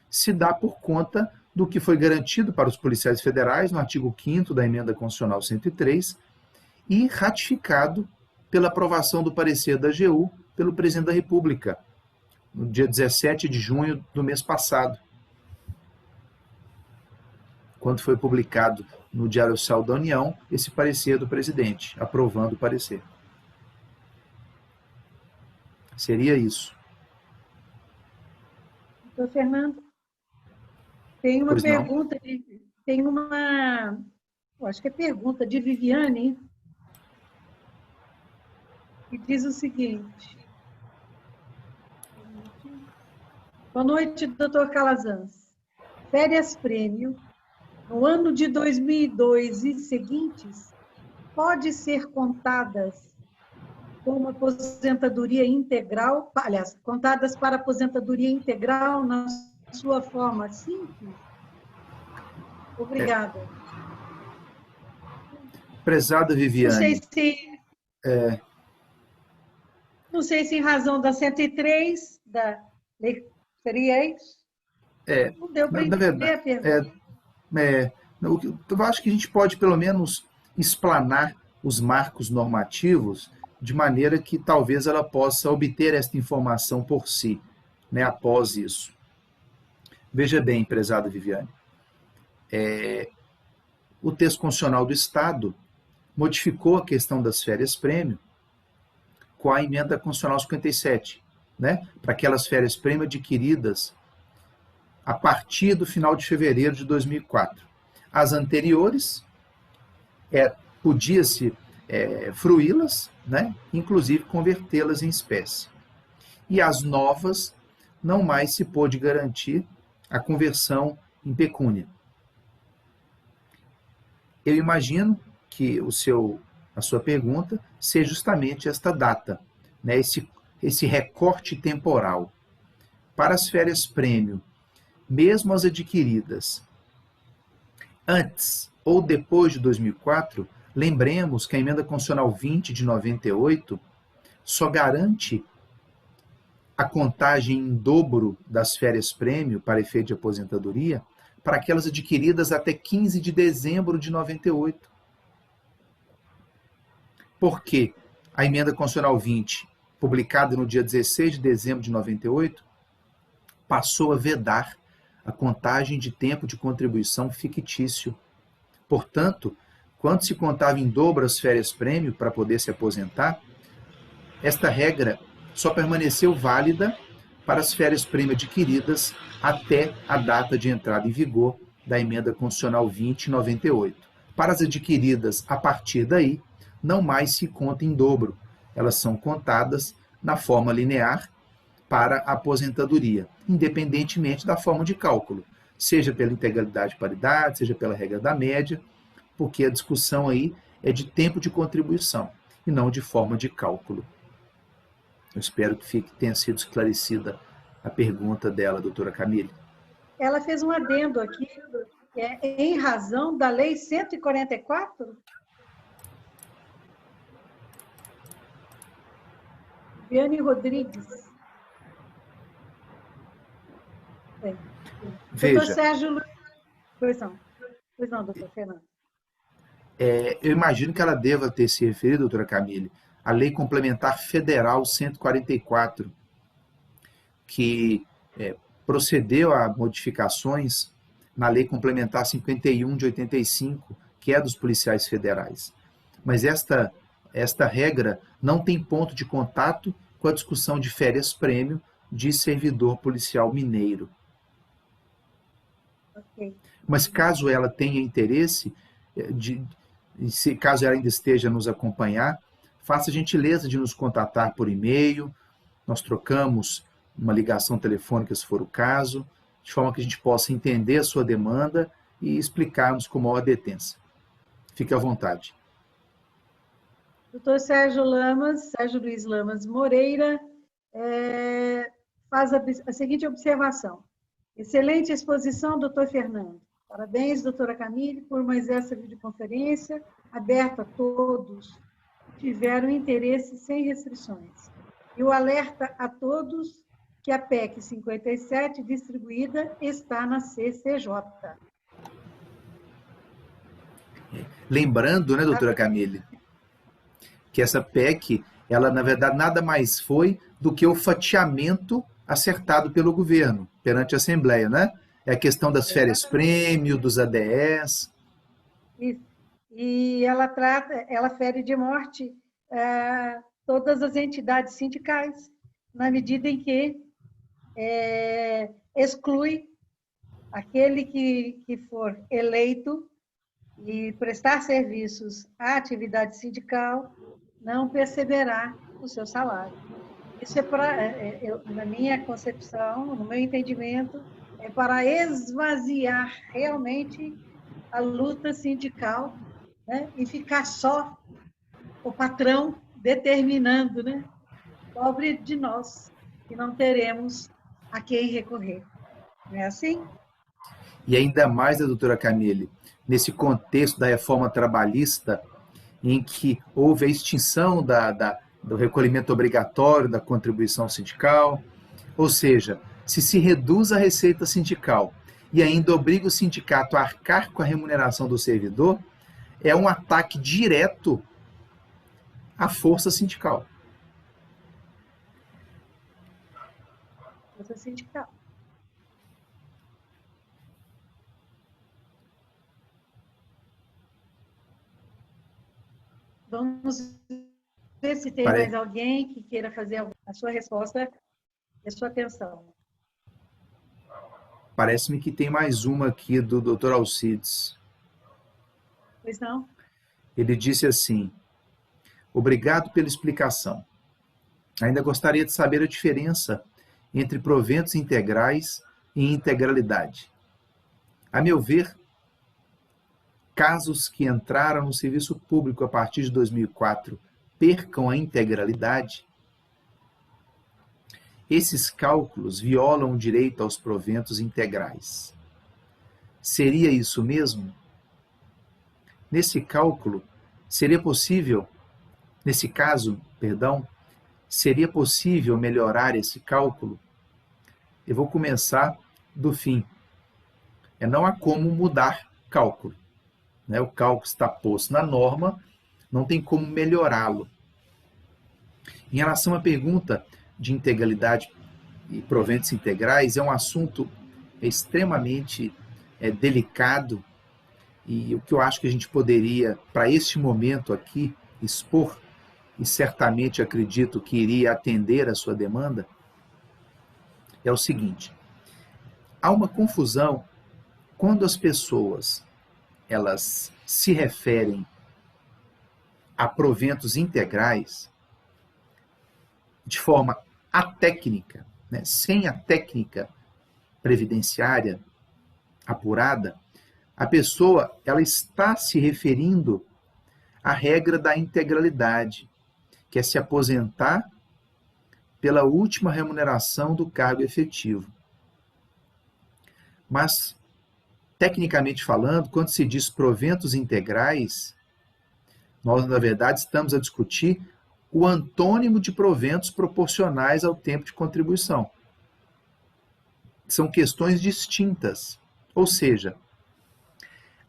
se dá por conta do que foi garantido para os policiais federais no artigo 5º da Emenda Constitucional 103 e ratificado pela aprovação do parecer da AGU pelo Presidente da República, no dia 17 de junho do mês passado, quando foi publicado no Diário Oficial da União esse parecer do presidente, aprovando o parecer. Seria isso. Doutor Fernando, tem uma Pois não. pergunta, eu acho que é pergunta de Viviane, que diz o seguinte. Boa noite, doutor Calazans. Férias prêmio, no ano de 2002 e seguintes, pode ser contadas como aposentadoria integral, aliás, contadas para aposentadoria integral na sua forma simples? Obrigada. Prezada Viviane. Não sei se em razão da 103, da lei, seria isso? Não deu para entender a pergunta. Eu acho que a gente pode, pelo menos, explanar os marcos normativos de maneira que talvez ela possa obter esta informação por si, né, após isso. Veja bem, prezada Viviane, o texto constitucional do Estado modificou a questão das férias-prêmio com a emenda constitucional 57, né, para aquelas férias-prêmio adquiridas a partir do final de fevereiro de 2004. As anteriores, podia-se fruí-las, né, inclusive convertê-las em espécie. E as novas, não mais se pôde garantir a conversão em pecúnia. Eu imagino que a sua pergunta seja justamente esta data, né, esse recorte temporal. Para as férias-prêmio, mesmo as adquiridas antes ou depois de 2004, lembremos que a Emenda Constitucional 20 de 98 só garante a contagem em dobro das férias-prêmio para efeito de aposentadoria para aquelas adquiridas até 15 de dezembro de 98. Porque a Emenda Constitucional 20, publicada no dia 16 de dezembro de 98, passou a vedar a contagem de tempo de contribuição fictício. Portanto, quando se contava em dobro as férias-prêmio para poder se aposentar, esta regra só permaneceu válida para as férias-prêmio adquiridas até a data de entrada em vigor da Emenda Constitucional 20, 98. Para as adquiridas a partir daí, não mais se conta em dobro. Elas são contadas na forma linear para a aposentadoria, independentemente da forma de cálculo, seja pela integralidade de paridade, seja pela regra da média, porque a discussão aí é de tempo de contribuição e não de forma de cálculo. Eu espero que tenha sido esclarecida a pergunta dela, doutora Camille. Ela fez um adendo aqui, que é em razão da Lei 144? Viane Rodrigues. Veja. Doutor Sérgio Luiz. Pois não, doutor Fernando. Eu imagino que ela deva ter se referido, doutora Camille, à Lei Complementar Federal 144, que procedeu a modificações na Lei Complementar 51 de 85, que é dos policiais federais. Mas esta regra não tem ponto de contato com a discussão de férias-prêmio de servidor policial mineiro. Ok. Ok. Mas caso ela tenha interesse, caso ela ainda esteja a nos acompanhar, faça a gentileza de nos contatar por e-mail, nós trocamos uma ligação telefônica, se for o caso, de forma que a gente possa entender a sua demanda e explicarmos com maior detença. Fique à vontade. Doutor Sérgio Luiz Lamas Moreira, faz a seguinte observação. Excelente exposição, doutor Fernando. Parabéns, doutora Camille, por mais essa videoconferência aberta a todos que tiveram interesse sem restrições. E o alerta a todos que a PEC 57 distribuída está na CCJ. Lembrando, né, doutora Camille, que essa PEC, ela, na verdade, nada mais foi do que o fatiamento acertado pelo governo perante a Assembleia, né? É a questão das férias-prêmio, dos ADS. Isso. E ela fere de morte todas as entidades sindicais, na medida em que exclui aquele que for eleito e prestar serviços à atividade sindical, não perceberá o seu salário. Isso na minha concepção, no meu entendimento, é para esvaziar realmente a luta sindical, né? E ficar só o patrão determinando, né? Pobre de nós, que não teremos a quem recorrer. Não é assim? E ainda mais, doutora Camille, nesse contexto da reforma trabalhista, em que houve a extinção do recolhimento obrigatório da contribuição sindical, ou seja, se reduz a receita sindical e ainda obriga o sindicato a arcar com a remuneração do servidor, é um ataque direto à força sindical. Força sindical. Vamos ver se tem mais alguém que queira fazer a sua resposta e a sua atenção. Parece-me que tem mais uma aqui do Dr. Alcides. Pois não? Ele disse assim: obrigado pela explicação. Ainda gostaria de saber a diferença entre proventos integrais e integralidade. A meu ver, casos que entraram no serviço público a partir de 2004 percam a integralidade, esses cálculos violam o direito aos proventos integrais. Seria isso mesmo? Nesse cálculo, seria possível, nesse caso, seria possível melhorar esse cálculo? Eu vou começar do fim. Não há como mudar cálculo. O cálculo está posto na norma, não tem como melhorá-lo. Em relação à pergunta de integralidade e proventos integrais, é um assunto extremamente delicado, e o que eu acho que a gente poderia, para este momento aqui, expor, e certamente acredito que iria atender a sua demanda, é o seguinte: há uma confusão quando as pessoas elas se referem a proventos integrais de forma atécnica, sem a técnica previdenciária apurada, a pessoa ela está se referindo à regra da integralidade, que é se aposentar pela última remuneração do cargo efetivo. Mas, tecnicamente falando, quando se diz proventos integrais, nós, na verdade, estamos a discutir o antônimo de proventos proporcionais ao tempo de contribuição. São questões distintas, ou seja,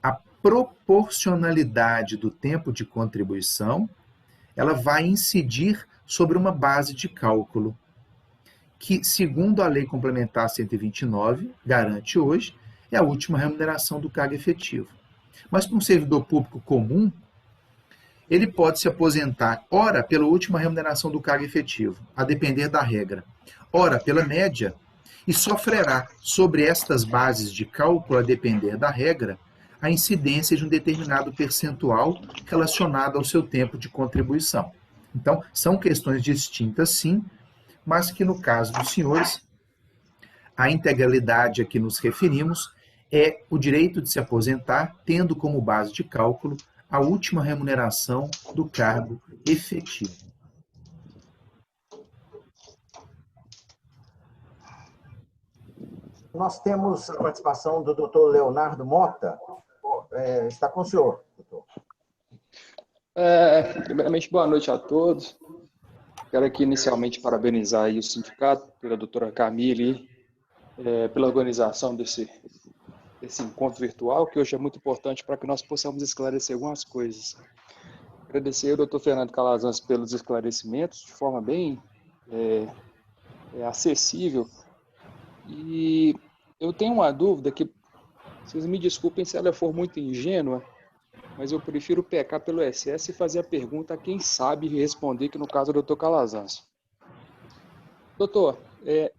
a proporcionalidade do tempo de contribuição, ela vai incidir sobre uma base de cálculo, que, segundo a Lei Complementar 129, garante hoje, é a última remuneração do cargo efetivo. Mas para um servidor público comum, ele pode se aposentar, ora, pela última remuneração do cargo efetivo, a depender da regra, ora, pela média, e sofrerá sobre estas bases de cálculo, a depender da regra, a incidência de um determinado percentual relacionado ao seu tempo de contribuição. Então, são questões distintas, sim, mas que no caso dos senhores, a integralidade a que nos referimos é o direito de se aposentar, tendo como base de cálculo a última remuneração do cargo efetivo. Nós temos a participação do doutor Leonardo Mota. Está com o senhor, doutor. Primeiramente, boa noite a todos. Quero aqui inicialmente parabenizar aí o sindicato, pela doutora Camille, pela organização desse encontro virtual, que hoje é muito importante para que nós possamos esclarecer algumas coisas. Agradecer ao doutor Fernando Calazans pelos esclarecimentos, de forma bem acessível. E eu tenho uma dúvida que, vocês me desculpem se ela for muito ingênua, mas eu prefiro pecar pelo excesso e fazer a pergunta a quem sabe responder, que no caso é o doutor Calazans. Doutor,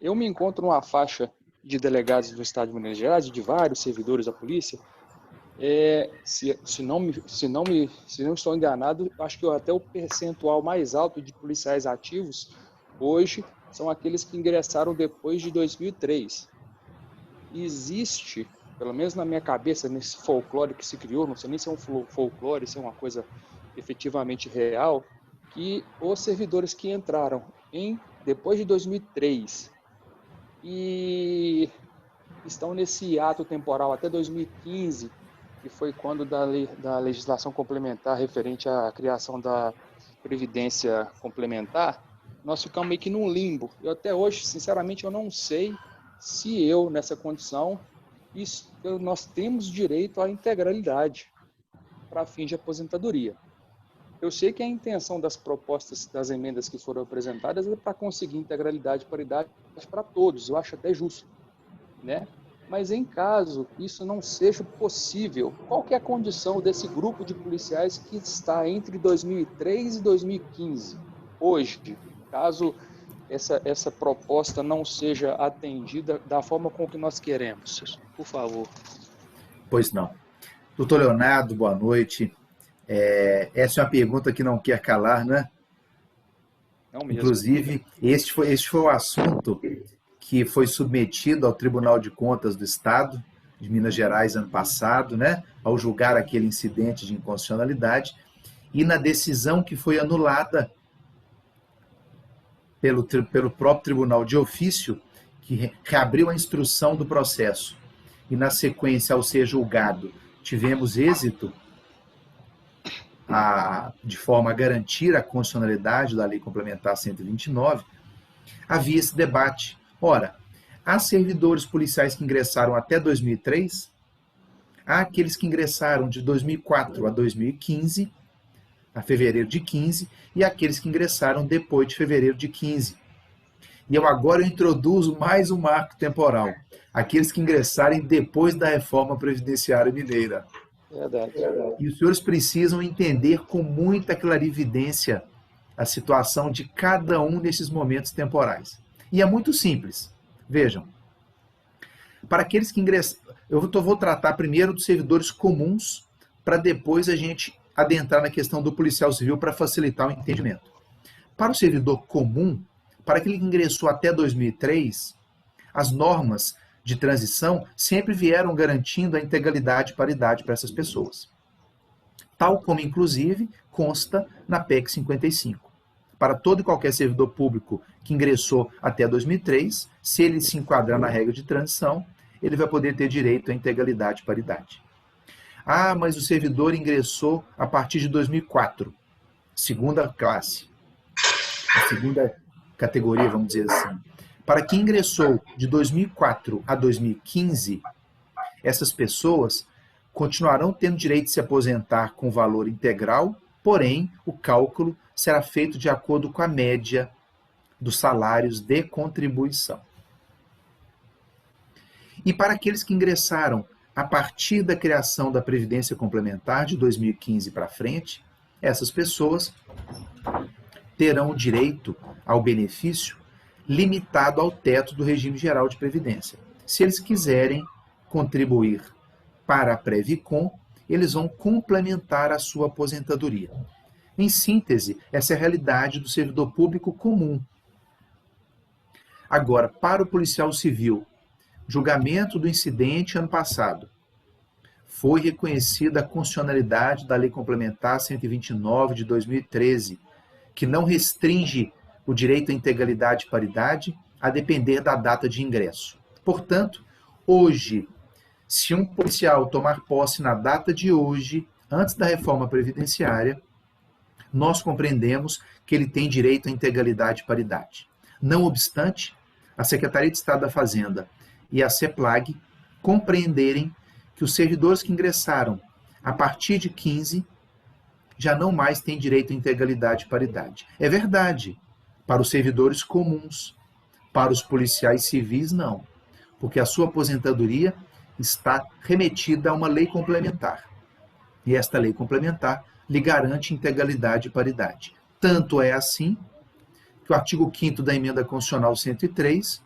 eu me encontro numa faixa de delegados do Estado de Minas Gerais, de vários servidores da polícia. Se não estou enganado, acho que até o percentual mais alto de policiais ativos hoje são aqueles que ingressaram depois de 2003. Existe, pelo menos na minha cabeça, nesse folclore que se criou, não sei nem se é um folclore, se é uma coisa efetivamente real, que os servidores que entraram depois de 2003 e estão nesse ato temporal até 2015, que foi quando da legislação complementar referente à criação da Previdência Complementar, nós ficamos meio que num limbo. Eu até hoje, sinceramente, eu não sei se nessa condição, nós temos direito à integralidade para fins de aposentadoria. Eu sei que a intenção das propostas, das emendas que foram apresentadas é para conseguir integralidade e paridade para todos, eu acho até justo, né? Mas em caso isso não seja possível, qual que é a condição desse grupo de policiais que está entre 2003 e 2015, hoje, caso essa proposta não seja atendida da forma com que nós queremos? Por favor. Pois não. Doutor Leonardo, boa noite. Essa é uma pergunta que não quer calar, né? Não mesmo. Inclusive, este foi o assunto que foi submetido ao Tribunal de Contas do Estado de Minas Gerais ano passado, né? Ao julgar aquele incidente de inconstitucionalidade, e na decisão que foi anulada pelo próprio Tribunal de Ofício, que reabriu a instrução do processo, e na sequência, ao ser julgado, tivemos êxito de forma a garantir a constitucionalidade da Lei Complementar 129, havia esse debate. Ora, há servidores policiais que ingressaram até 2003, há aqueles que ingressaram de 2004 a 2015, a fevereiro de 15, e aqueles que ingressaram depois de fevereiro de 15. E agora eu introduzo mais um marco temporal, aqueles que ingressarem depois da reforma previdenciária mineira. Verdade. E os senhores precisam entender com muita clarividência a situação de cada um desses momentos temporais. E é muito simples. Vejam, para aqueles que ingressam, vou tratar primeiro dos servidores comuns, para depois a gente adentrar na questão do policial civil para facilitar o entendimento. Para o servidor comum, para aquele que ingressou até 2003, as normas de transição sempre vieram garantindo a integralidade e paridade para essas pessoas. Tal como, inclusive, consta na PEC 55. Para todo e qualquer servidor público que ingressou até 2003, se ele se enquadrar na regra de transição, ele vai poder ter direito à integralidade e paridade. Ah, mas o servidor ingressou a partir de 2004, segunda classe, a segunda categoria, vamos dizer assim. Para quem ingressou de 2004 a 2015, essas pessoas continuarão tendo direito de se aposentar com valor integral, porém, o cálculo será feito de acordo com a média dos salários de contribuição. E para aqueles que ingressaram a partir da criação da Previdência Complementar de 2015 para frente, essas pessoas terão o direito ao benefício limitado ao teto do regime geral de previdência. Se eles quiserem contribuir para a Previcom, eles vão complementar a sua aposentadoria. Em síntese, essa é a realidade do servidor público comum. Agora, para o policial civil, julgamento do incidente ano passado, foi reconhecida a constitucionalidade da Lei Complementar 129 de 2013, que não restringe o direito à integralidade e paridade a depender da data de ingresso. Portanto, hoje, se um policial tomar posse na data de hoje, antes da reforma previdenciária, nós compreendemos que ele tem direito à integralidade e paridade. Não obstante, a Secretaria de Estado da Fazenda e a CEPLAG compreenderem que os servidores que ingressaram a partir de 15 já não mais têm direito à integralidade e paridade. É verdade, para os servidores comuns, para os policiais civis, não, porque a sua aposentadoria está remetida a uma lei complementar. E esta lei complementar lhe garante integralidade e paridade. Tanto é assim que o artigo 5º da Emenda Constitucional 103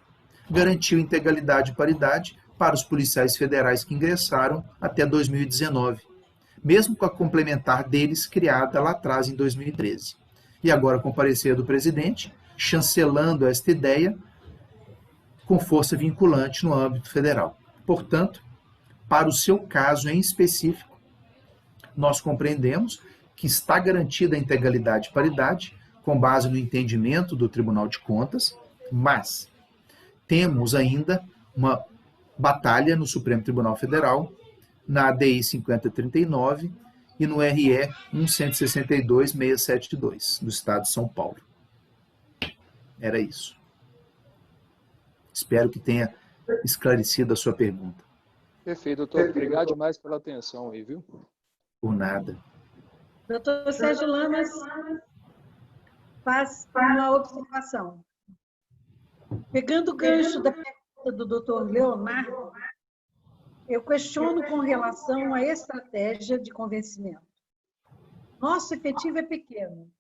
garantiu integralidade e paridade para os policiais federais que ingressaram até 2019, mesmo com a complementar deles criada lá atrás em 2013. E agora com o parecer do presidente, chancelando esta ideia com força vinculante no âmbito federal. Portanto, para o seu caso em específico, nós compreendemos que está garantida a integralidade e paridade com base no entendimento do Tribunal de Contas, mas temos ainda uma batalha no Supremo Tribunal Federal, na ADI 5039 e no RE 162.672, do Estado de São Paulo. Era isso. Espero que tenha esclarecido a sua pergunta. Perfeito, doutor. Obrigado demais pela atenção aí, viu? Por nada. Doutor Sérgio Lamas faz uma observação. Pegando o gancho da pergunta do doutor Leonardo, eu questiono com relação à estratégia de convencimento. Nosso efetivo é pequeno.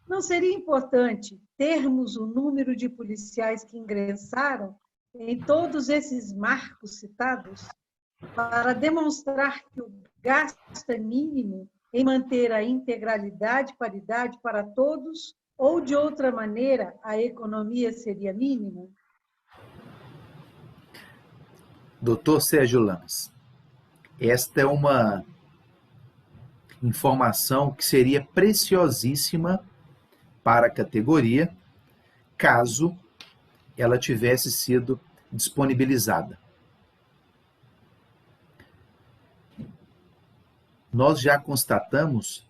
Não seria importante termos o número de policiais que ingressaram em todos esses marcos citados para demonstrar que o gasto é mínimo em manter a integralidade e paridade para todos, ou, de outra maneira, a economia seria mínima? Doutor Sérgio Lamas, esta é uma informação que seria preciosíssima para a categoria, caso ela tivesse sido disponibilizada. Nós já constatamos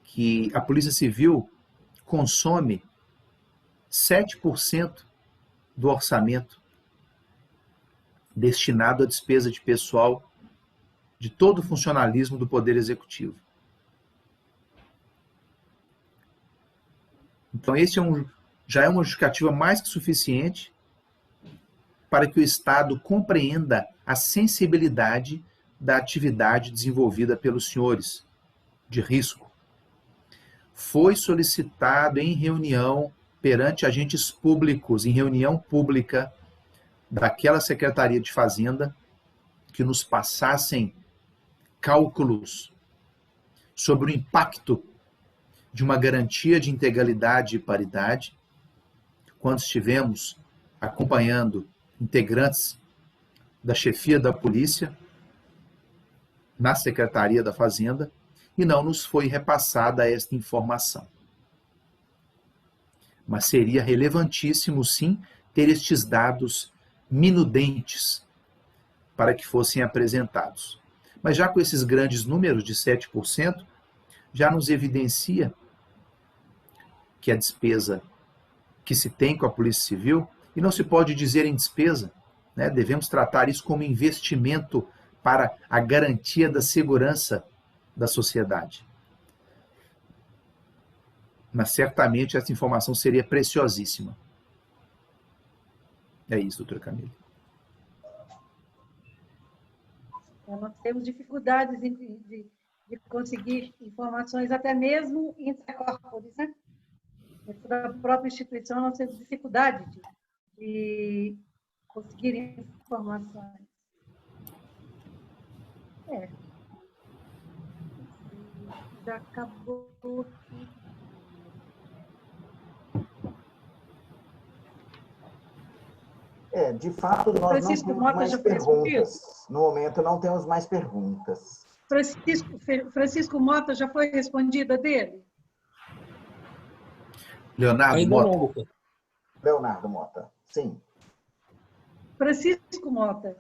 que a Polícia Civil consome 7% do orçamento destinado à despesa de pessoal de todo o funcionalismo do Poder Executivo. Então, esse já é uma justificativa mais que suficiente para que o Estado compreenda a sensibilidade da atividade desenvolvida pelos senhores de risco. Foi solicitado em reunião perante agentes públicos, em reunião pública daquela Secretaria de Fazenda, que nos passassem cálculos sobre o impacto de uma garantia de integralidade e paridade, quando estivemos acompanhando integrantes da chefia da polícia na Secretaria da Fazenda, e não nos foi repassada esta informação. Mas seria relevantíssimo, sim, ter estes dados minudentes para que fossem apresentados. Mas já com esses grandes números de 7%, já nos evidencia que a despesa que se tem com a Polícia Civil, e não se pode dizer em despesa, né? Devemos tratar isso como investimento para a garantia da segurança da sociedade. Mas certamente essa informação seria preciosíssima. É isso, doutora Camila. Nós temos dificuldades de conseguir informações, até mesmo intracorpóreas, né? Dentro da própria instituição, nós temos dificuldade de conseguir informações. Já acabou. De fato, nós Francisco não temos Mota mais já foi perguntas. No momento, não temos mais perguntas. Francisco Mota já foi respondida dele? Leonardo Ainda Mota. não, doutor. Leonardo Mota, sim. Francisco Mota.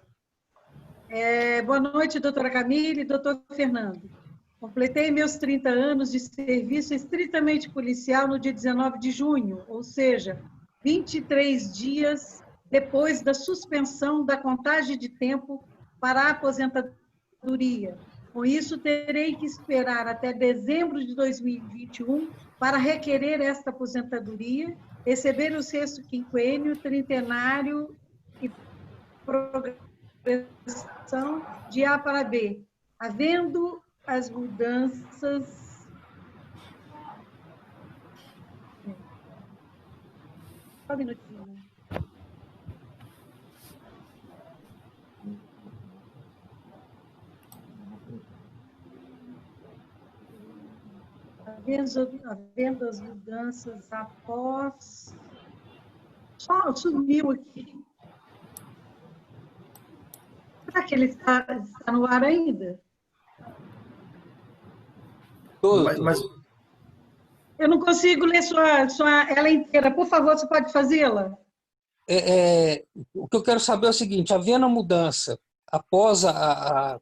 Boa noite, doutora Camille e doutor Fernando. Completei meus 30 anos de serviço estritamente policial no dia 19 de junho, ou seja, 23 dias depois da suspensão da contagem de tempo para a aposentadoria. Com isso, terei que esperar até dezembro de 2021 para requerer esta aposentadoria, receber o sexto quinquênio, trintenário e progressão de A para B, havendo as mudanças. Só um minutinho. Havendo as mudanças após. Só sumiu aqui. Será que ele está no ar ainda? Mas eu não consigo ler ela inteira. Por favor, você pode fazê-la? O que eu quero saber é o seguinte: havendo a mudança após a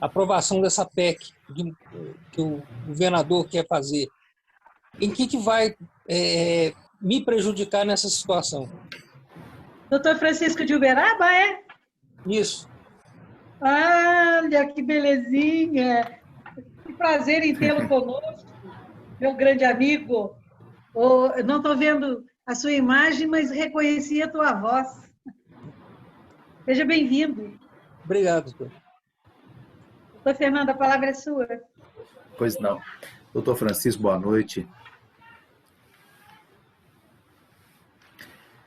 aprovação dessa PEC que o governador quer fazer, em que vai me prejudicar nessa situação? Doutor Francisco de Uberaba, é? Isso. Olha, que belezinha! Que prazer em tê-lo conosco, meu grande amigo. Não estou vendo a sua imagem, mas reconheci a tua voz. Seja bem-vindo. Obrigado, doutor. Doutor Fernando, a palavra é sua. Pois não. Doutor Francisco, boa noite.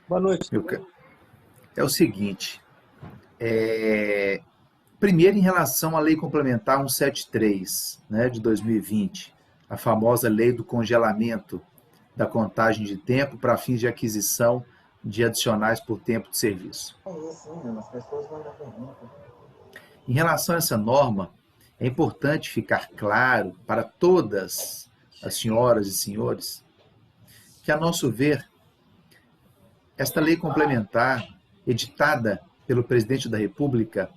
Boa noite. É o seguinte, primeiro em relação à Lei Complementar 173, né, de 2020, a famosa lei do congelamento da contagem de tempo para fins de aquisição de adicionais por tempo de serviço. As pessoas mandam pergunta. Em relação a essa norma, é importante ficar claro para todas as senhoras e senhores que, a nosso ver, esta lei complementar, editada pelo presidente da República,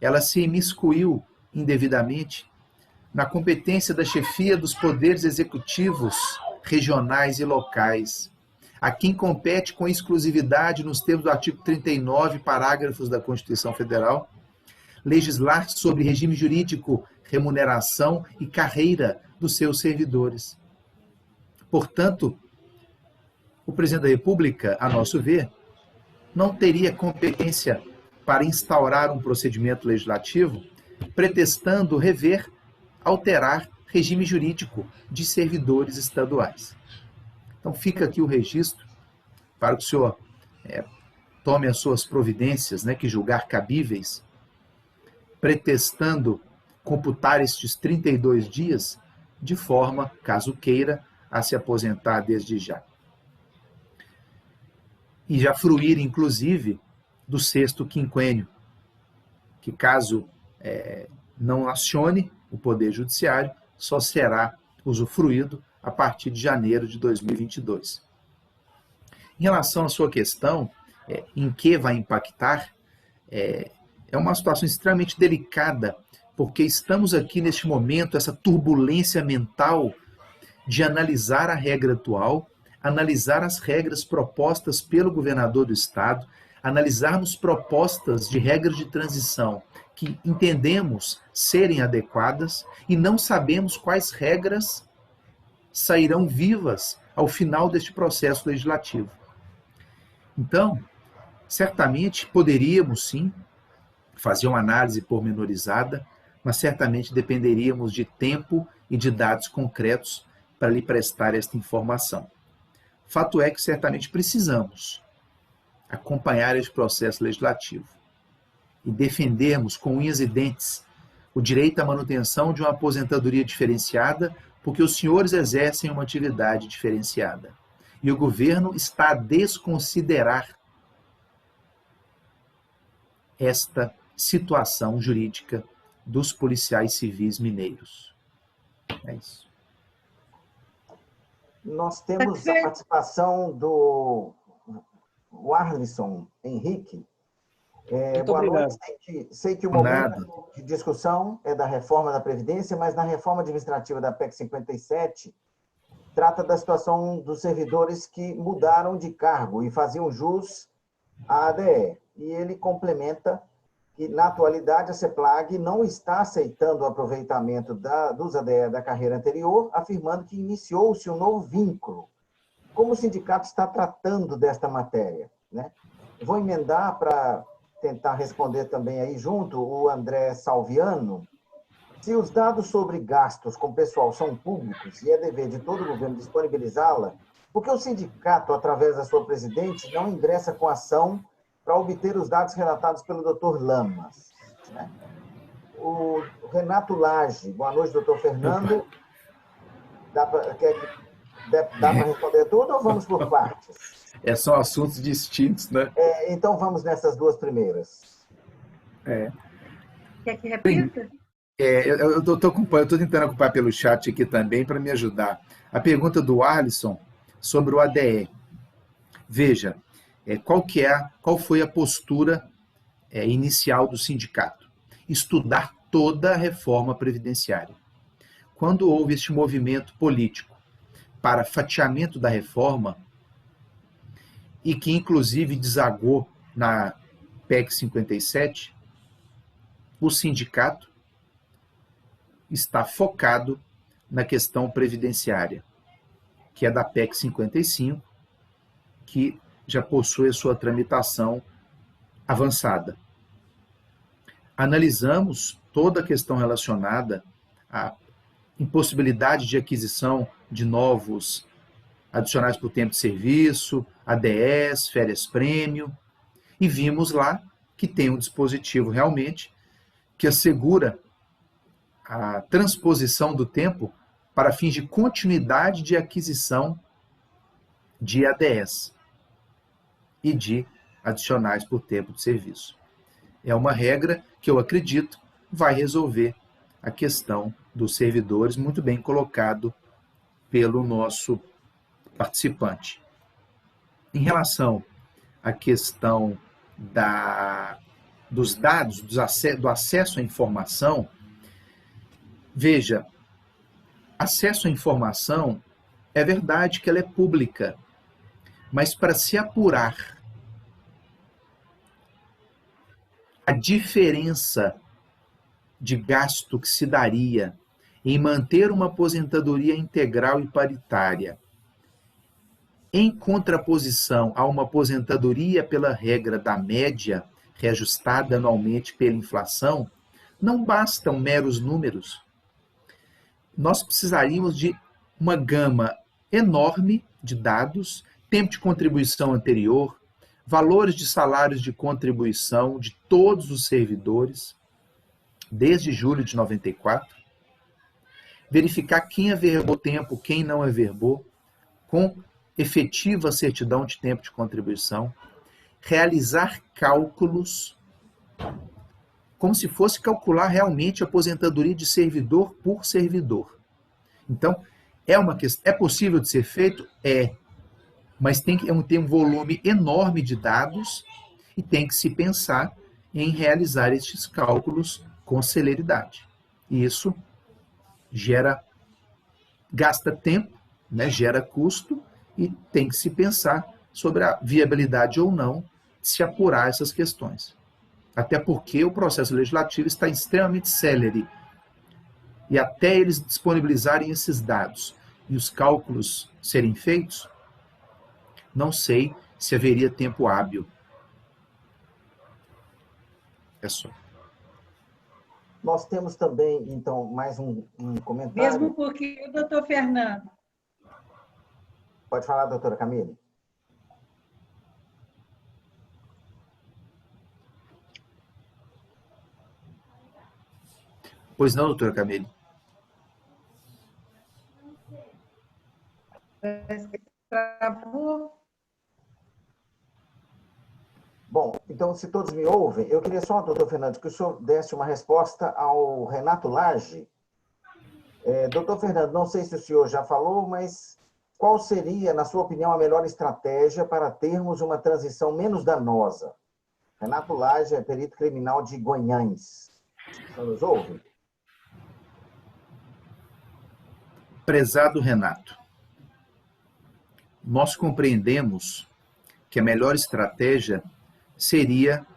ela se imiscuiu indevidamente na competência da chefia dos poderes executivos regionais e locais, a quem compete com exclusividade, nos termos do artigo 39, parágrafos da Constituição Federal, legislar sobre regime jurídico, remuneração e carreira dos seus servidores. Portanto, o presidente da República, a nosso ver, não teria competência para instaurar um procedimento legislativo pretextando rever, alterar regime jurídico de servidores estaduais. Então fica aqui o registro para que o senhor tome as suas providências, né, que julgar cabíveis, pretextando computar estes 32 dias de forma, caso queira, a se aposentar desde já. E já fruir, inclusive, do sexto quinquênio, que caso não acione o Poder Judiciário, só será usufruído a partir de janeiro de 2022. Em relação à sua questão, em que vai impactar, é uma situação extremamente delicada, porque estamos aqui neste momento, essa turbulência mental de analisar a regra atual, analisar as regras propostas pelo governador do estado, analisarmos propostas de regras de transição que entendemos serem adequadas e não sabemos quais regras sairão vivas ao final deste processo legislativo. Então, certamente poderíamos, sim, fazer uma análise pormenorizada, mas certamente dependeríamos de tempo e de dados concretos para lhe prestar esta informação. Fato é que certamente precisamos acompanhar este processo legislativo e defendermos com unhas e dentes o direito à manutenção de uma aposentadoria diferenciada, porque os senhores exercem uma atividade diferenciada. E o governo está a desconsiderar esta situação jurídica dos policiais civis mineiros. É isso. Nós temos a participação do Warlison Henrique. Boa obrigado. noite. Sei que o momento de discussão é da reforma da Previdência, mas na reforma administrativa da PEC 57, trata da situação dos servidores que mudaram de cargo e faziam jus à ADE. E ele complementa que, na atualidade, a CEPLAG não está aceitando o aproveitamento dos ADE da carreira anterior, afirmando que iniciou-se um novo vínculo. Como o sindicato está tratando desta matéria, né? Vou emendar para tentar responder também aí junto o André Salviano. Se os dados sobre gastos com pessoal são públicos e é dever de todo o governo disponibilizá-la, por que o sindicato, através da sua presidente, não ingressa com ação para obter os dados relatados pelo Dr. Lamas? Né? O Renato Lage, boa noite, doutor Fernando. Dá para responder tudo ou vamos por partes? São assuntos distintos, né? Então vamos nessas duas primeiras. Quer que repita? Eu estou tentando acompanhar pelo chat aqui também para me ajudar. A pergunta do Arlisson sobre o ADE. Veja, qual foi a postura inicial do sindicato? Estudar toda a reforma previdenciária. Quando houve este movimento político para fatiamento da reforma, e que inclusive desagou na PEC 57, o sindicato está focado na questão previdenciária, que é da PEC 55, que já possui a sua tramitação avançada. Analisamos toda a questão relacionada à impossibilidade de aquisição de novos adicionais por tempo de serviço, ADS, férias prêmio, e vimos lá que tem um dispositivo realmente que assegura a transposição do tempo para fins de continuidade de aquisição de ADS e de adicionais por tempo de serviço. É uma regra que eu acredito vai resolver a questão dos servidores, muito bem colocado pelo nosso participante. Em relação à questão dos dados, do acesso à informação, veja, acesso à informação, é verdade que ela é pública, mas para se apurar a diferença de gasto que se daria em manter uma aposentadoria integral e paritária, em contraposição a uma aposentadoria pela regra da média, reajustada anualmente pela inflação, não bastam meros números. Nós precisaríamos de uma gama enorme de dados, tempo de contribuição anterior, valores de salários de contribuição de todos os servidores, desde julho de 94, verificar quem averbou tempo, quem não averbou, com efetiva certidão de tempo de contribuição, realizar cálculos como se fosse calcular realmente a aposentadoria de servidor por servidor. Então, é possível de ser feito? Mas tem que ter um volume enorme de dados e tem que se pensar em realizar estes cálculos com celeridade. E isso gasta tempo, né, gera custo, e tem que se pensar sobre a viabilidade ou não de se apurar essas questões. Até porque o processo legislativo está extremamente célere. E até eles disponibilizarem esses dados e os cálculos serem feitos, não sei se haveria tempo hábil. É só. Nós temos também, então, mais um comentário. Mesmo porque, doutor Fernando. Pode falar, doutora Camille. Pois não, doutora Camille? Travou. Bom, então, se todos me ouvem, eu queria só, doutor Fernando, que o senhor desse uma resposta ao Renato Lage. Doutor Fernando, não sei se o senhor já falou, mas qual seria, na sua opinião, a melhor estratégia para termos uma transição menos danosa? Renato Lage é perito criminal de Guanhães. O senhor nos ouve? Prezado Renato, nós compreendemos que a melhor estratégia seria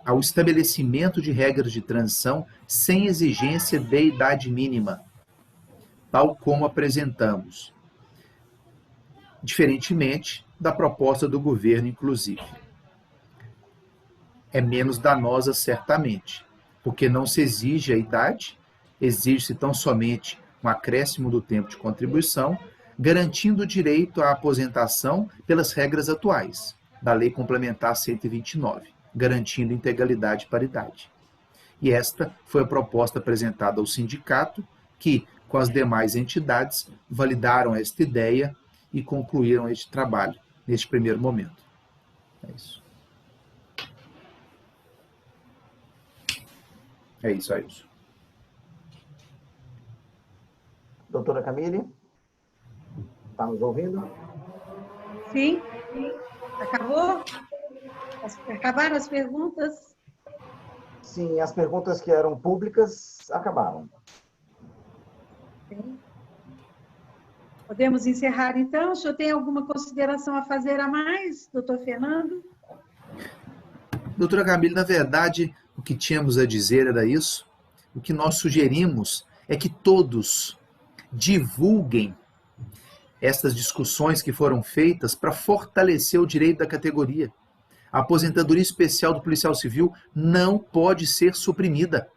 ao estabelecimento de regras de transição sem exigência de idade mínima, tal como apresentamos, diferentemente da proposta do governo, inclusive. É menos danosa, certamente, porque não se exige a idade, exige-se tão somente um acréscimo do tempo de contribuição, garantindo o direito à aposentação pelas regras atuais da Lei Complementar 129, garantindo integralidade e paridade. E esta foi a proposta apresentada ao sindicato, que, com as demais entidades, validaram esta ideia e concluíram este trabalho neste primeiro momento. É isso. É isso, Ailson. Doutora Camille? Está nos ouvindo? Sim. Acabou? Acabaram as perguntas? Sim, as perguntas que eram públicas acabaram. Sim. Podemos encerrar, então? O senhor tem alguma consideração a fazer a mais, doutor Fernando? Doutora Camille, na verdade, o que tínhamos a dizer era isso. O que nós sugerimos é que todos divulguem estas discussões que foram feitas para fortalecer o direito da categoria. A aposentadoria especial do policial civil não pode ser suprimida.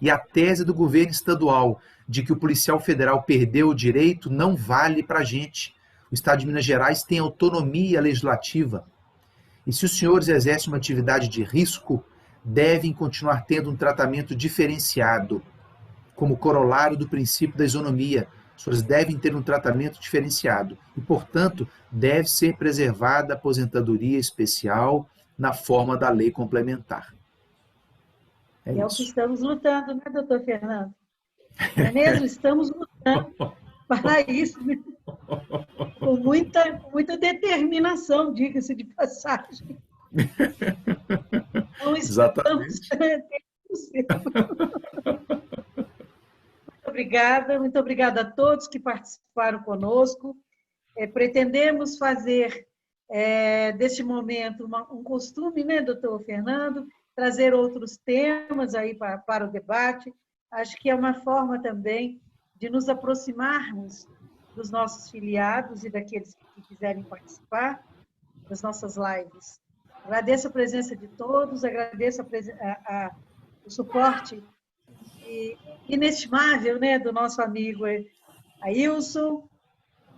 E a tese do governo estadual de que o policial federal perdeu o direito não vale para a gente. O Estado de Minas Gerais tem autonomia legislativa. E se os senhores exercem uma atividade de risco, devem continuar tendo um tratamento diferenciado, como corolário do princípio da isonomia. Os senhores devem ter um tratamento diferenciado e, portanto, deve ser preservada a aposentadoria especial na forma da lei complementar. É o que estamos lutando, né, doutor Fernando? Não é mesmo? Estamos lutando para isso, né? Com muita determinação, diga-se de passagem. Não estamos... Muito obrigada a todos que participaram conosco. Pretendemos fazer deste momento um costume, né, doutor Fernando, trazer outros temas aí para o debate. Acho que é uma forma também de nos aproximarmos dos nossos filiados e daqueles que quiserem participar das nossas lives. Agradeço a presença de todos, agradeço o suporte inestimável, né, do nosso amigo Ailson,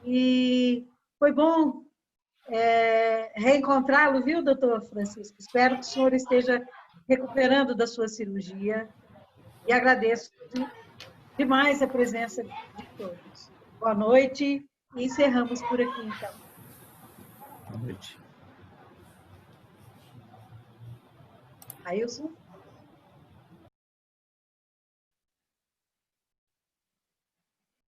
e foi bom reencontrá-lo, viu, doutor Francisco? Espero que o senhor esteja recuperando da sua cirurgia e agradeço demais a presença de todos. Boa noite e encerramos por aqui, então. Boa noite. Ailson?